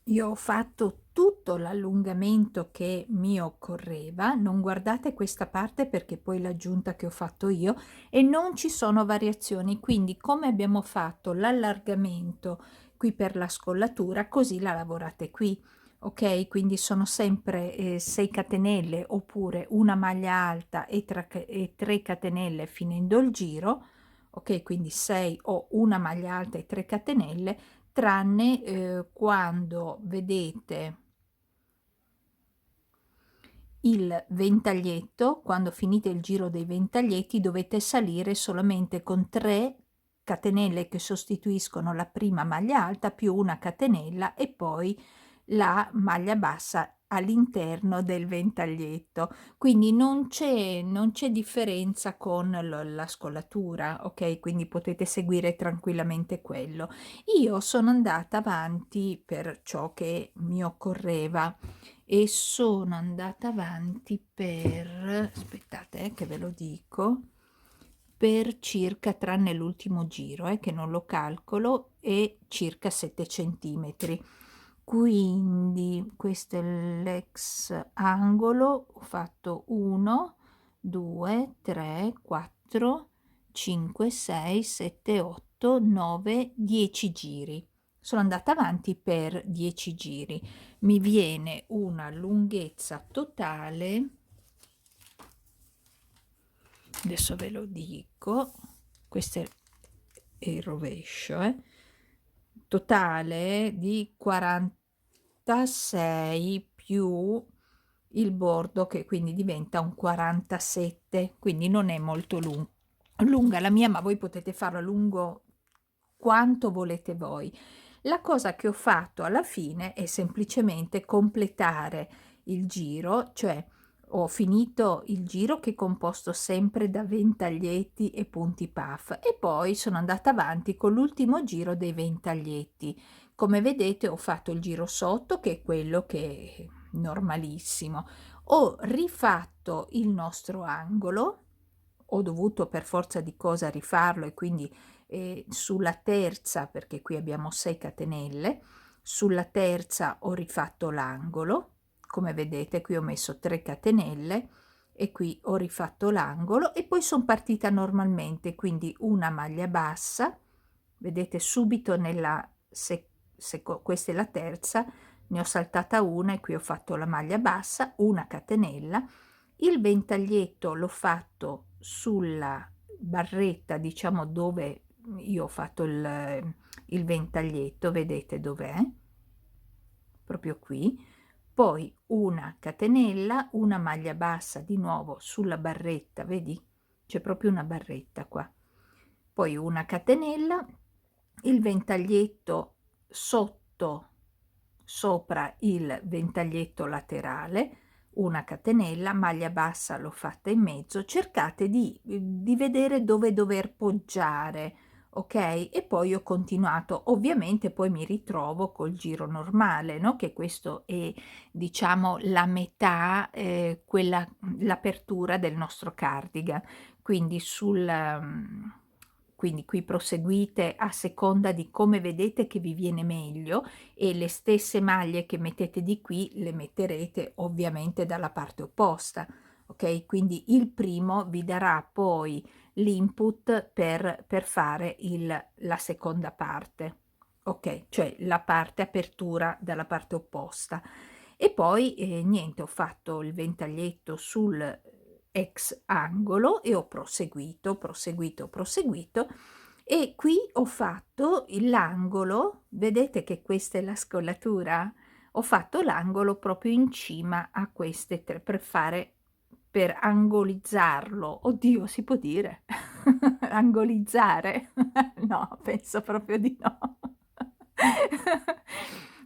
Io ho fatto tutto l'allungamento che mi occorreva, non guardate questa parte perché poi l'aggiunta che ho fatto io e non ci sono variazioni, quindi come abbiamo fatto l'allargamento qui per la scollatura, così la lavorate qui. Ok, quindi sono sempre 6 catenelle oppure una maglia alta e 3 catenelle finendo il giro, ok, quindi 6 o una maglia alta e 3 catenelle, tranne quando vedete il ventaglietto, quando finite il giro dei ventaglietti dovete salire solamente con 3 catenelle che sostituiscono la prima maglia alta più una catenella e poi la maglia bassa all'interno del ventaglietto, quindi non c'è differenza con la scollatura, ok, quindi potete seguire tranquillamente quello. Io sono andata avanti per ciò che mi occorreva e sono andata avanti per, aspettate che ve lo dico, per circa, tranne l'ultimo giro che non lo calcolo, è circa 7 centimetri. Quindi questo è l'ex angolo, ho fatto 1, 2, 3, 4, 5, 6, 7, 8, 9, 10 giri. Sono andata avanti per 10 giri. Mi viene una lunghezza totale, adesso ve lo dico, questo è il rovescio, totale di 46 più il bordo che quindi diventa un 47, quindi non è molto lunga la mia, ma voi potete farlo lungo quanto volete voi. La cosa che ho fatto alla fine è semplicemente completare il giro, cioè ho finito il giro che è composto sempre da ventaglietti e punti puff e poi sono andata avanti con l'ultimo giro dei ventaglietti. Come vedete ho fatto il giro sotto che è quello che è normalissimo. Ho rifatto il nostro angolo, ho dovuto per forza di cosa rifarlo e quindi sulla terza, perché qui abbiamo 6 catenelle, sulla terza ho rifatto l'angolo, come vedete qui ho messo 3 catenelle e qui ho rifatto l'angolo e poi sono partita normalmente, quindi una maglia bassa, vedete subito nella questa è la terza, ne ho saltata una e qui ho fatto la maglia bassa, una catenella, il ventaglietto l'ho fatto sulla barretta, diciamo, dove io ho fatto il ventaglietto, vedete dov'è? Proprio qui. Poi una catenella, una maglia bassa di nuovo sulla barretta, vedi? C'è proprio una barretta qua. Poi una catenella, il ventaglietto sotto, sopra il ventaglietto laterale, una catenella, maglia bassa l'ho fatta in mezzo, cercate di vedere dove dover poggiare, ok? E poi ho continuato, ovviamente poi mi ritrovo col giro normale, no? Che questo è, diciamo, la metà, quella, l'apertura del nostro cardigan, quindi quindi qui proseguite a seconda di come vedete che vi viene meglio, e le stesse maglie che mettete di qui le metterete ovviamente dalla parte opposta, ok? Quindi il primo vi darà poi l'input per fare la seconda parte, ok? Cioè la parte apertura dalla parte opposta. E poi niente, ho fatto il ventaglietto sul ex angolo e ho proseguito, e qui ho fatto l'angolo, vedete che questa è la scollatura? Ho fatto l'angolo proprio in cima a queste tre per angolizzarlo. Oddio, si può dire? Angolizzare? No, penso proprio di no.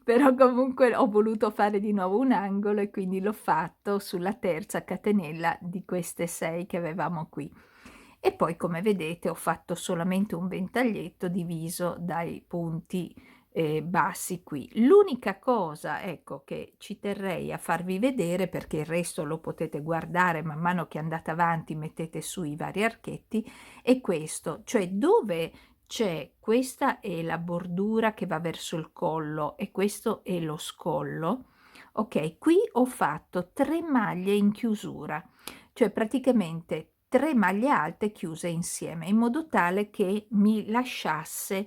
Però comunque ho voluto fare di nuovo un angolo e quindi l'ho fatto sulla terza catenella di queste 6 che avevamo qui. E poi, come vedete, ho fatto solamente un ventaglietto diviso dai punti bassi qui. L'unica cosa, ecco, che ci terrei a farvi vedere, perché il resto lo potete guardare man mano che andate avanti, mettete su i vari archetti, è questo, cioè dove c'è, questa è la bordura che va verso il collo e questo è lo scollo. Ok, qui ho fatto 3 maglie in chiusura, cioè praticamente 3 maglie alte chiuse insieme, in modo tale che mi lasciasse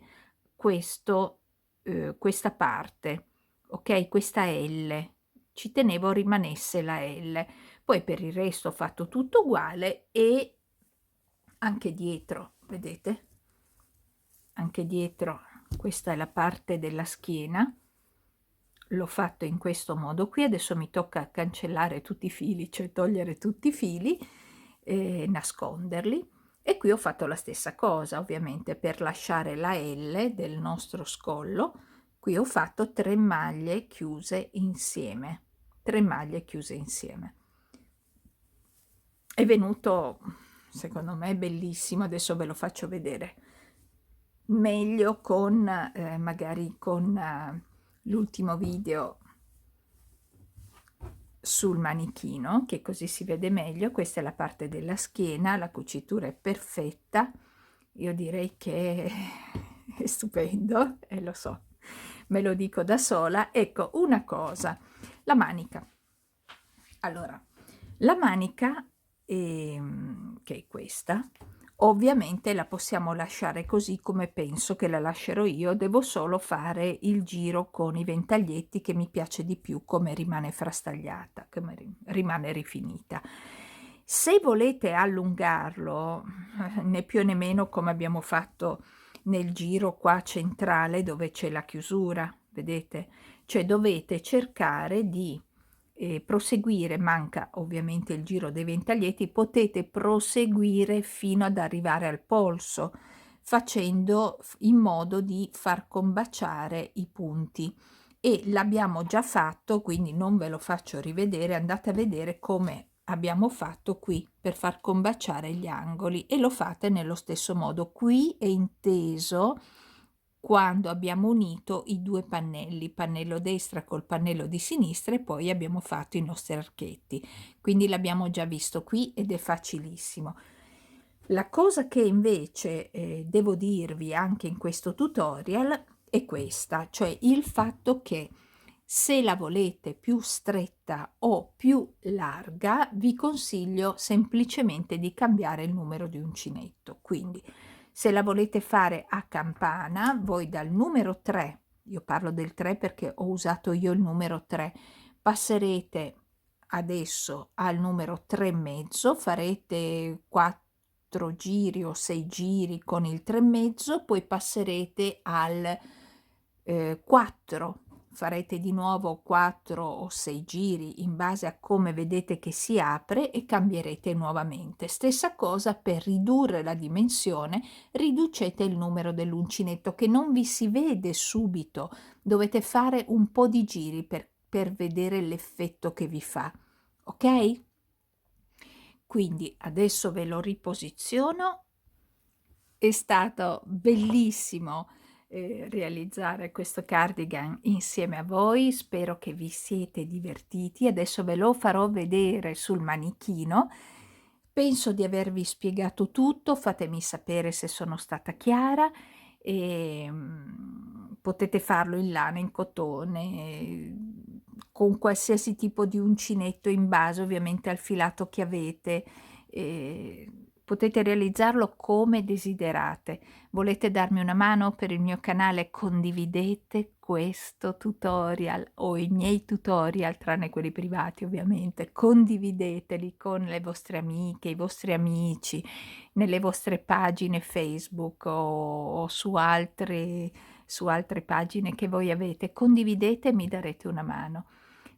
questa parte, ok? Questa L, ci tenevo rimanesse la L. Poi per il resto ho fatto tutto uguale, e anche dietro, vedete? Anche dietro, questa è la parte della schiena, l'ho fatto in questo modo qui. Adesso mi tocca cancellare tutti i fili, cioè togliere tutti i fili e nasconderli, e qui ho fatto la stessa cosa, ovviamente per lasciare la L del nostro scollo. Qui ho fatto 3 maglie chiuse insieme, 3 maglie chiuse insieme. È venuto, secondo me, bellissimo. Adesso ve lo faccio vedere meglio con magari con l'ultimo video sul manichino, che così si vede meglio. Questa è la parte della schiena, la cucitura è perfetta, io direi che è stupendo, e lo so, me lo dico da sola. Ecco una cosa, la manica. Allora, la manica, che è questa, ovviamente la possiamo lasciare così come penso che la lascerò io. Devo solo fare il giro con i ventaglietti, che mi piace di più come rimane frastagliata, come rimane rifinita. Se volete allungarlo, né più né meno come abbiamo fatto nel giro qua centrale dove c'è la chiusura, vedete? Cioè dovete cercare di proseguire, manca ovviamente il giro dei ventaglietti, potete proseguire fino ad arrivare al polso, facendo in modo di far combaciare i punti, e l'abbiamo già fatto, quindi non ve lo faccio rivedere. Andate a vedere come abbiamo fatto qui per far combaciare gli angoli, e lo fate nello stesso modo. Qui è inteso quando abbiamo unito i 2 pannelli, pannello destra col pannello di sinistra, e poi abbiamo fatto i nostri archetti, quindi l'abbiamo già visto qui ed è facilissimo. La cosa che invece devo dirvi anche in questo tutorial è questa, cioè il fatto che se la volete più stretta o più larga, vi consiglio semplicemente di cambiare il numero di uncinetto. Quindi se la volete fare a campana, voi dal numero 3 io parlo del 3 perché ho usato io il numero 3, passerete adesso al numero 3 e mezzo, farete 4 giri o 6 giri con il 3 e mezzo, poi passerete al 4, farete di nuovo 4 o 6 giri in base a come vedete che si apre e cambierete nuovamente. Stessa cosa per ridurre la dimensione, riducete il numero dell'uncinetto che non vi si vede subito, dovete fare un po' di giri per vedere l'effetto che vi fa, ok? Quindi adesso ve lo riposiziono. È stato bellissimo realizzare questo cardigan insieme a voi, spero che vi siete divertiti. Adesso ve lo farò vedere sul manichino. Penso di avervi spiegato tutto, fatemi sapere se sono stata chiara e potete farlo in lana, in cotone, con qualsiasi tipo di uncinetto in base ovviamente al filato che avete. Potete realizzarlo come desiderate. Volete darmi una mano per il mio canale? Condividete questo tutorial o i miei tutorial, tranne quelli privati ovviamente, condivideteli con le vostre amiche, i vostri amici, nelle vostre pagine Facebook o su altre pagine che voi avete. Condividete e mi darete una mano.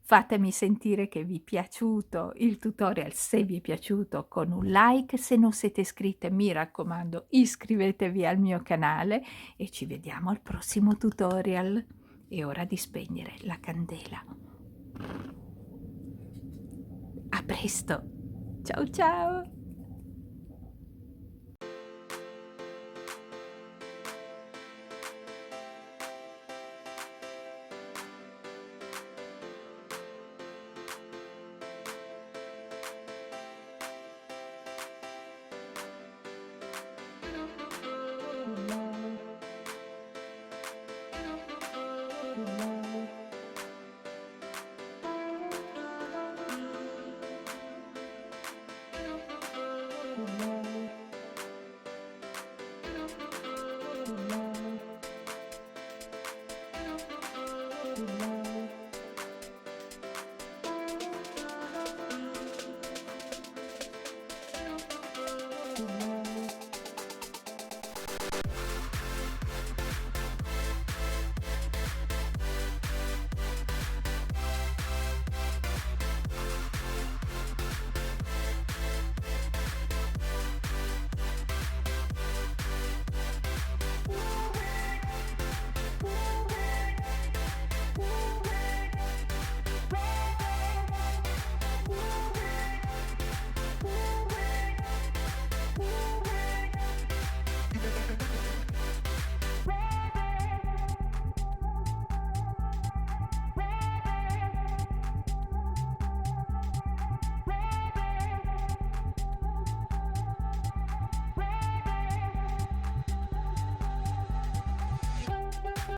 Fatemi sentire che vi è piaciuto il tutorial, se vi è piaciuto, con un like. Se non siete iscritte, mi raccomando, iscrivetevi al mio canale e ci vediamo al prossimo tutorial. È ora di spegnere la candela. A presto! Ciao ciao!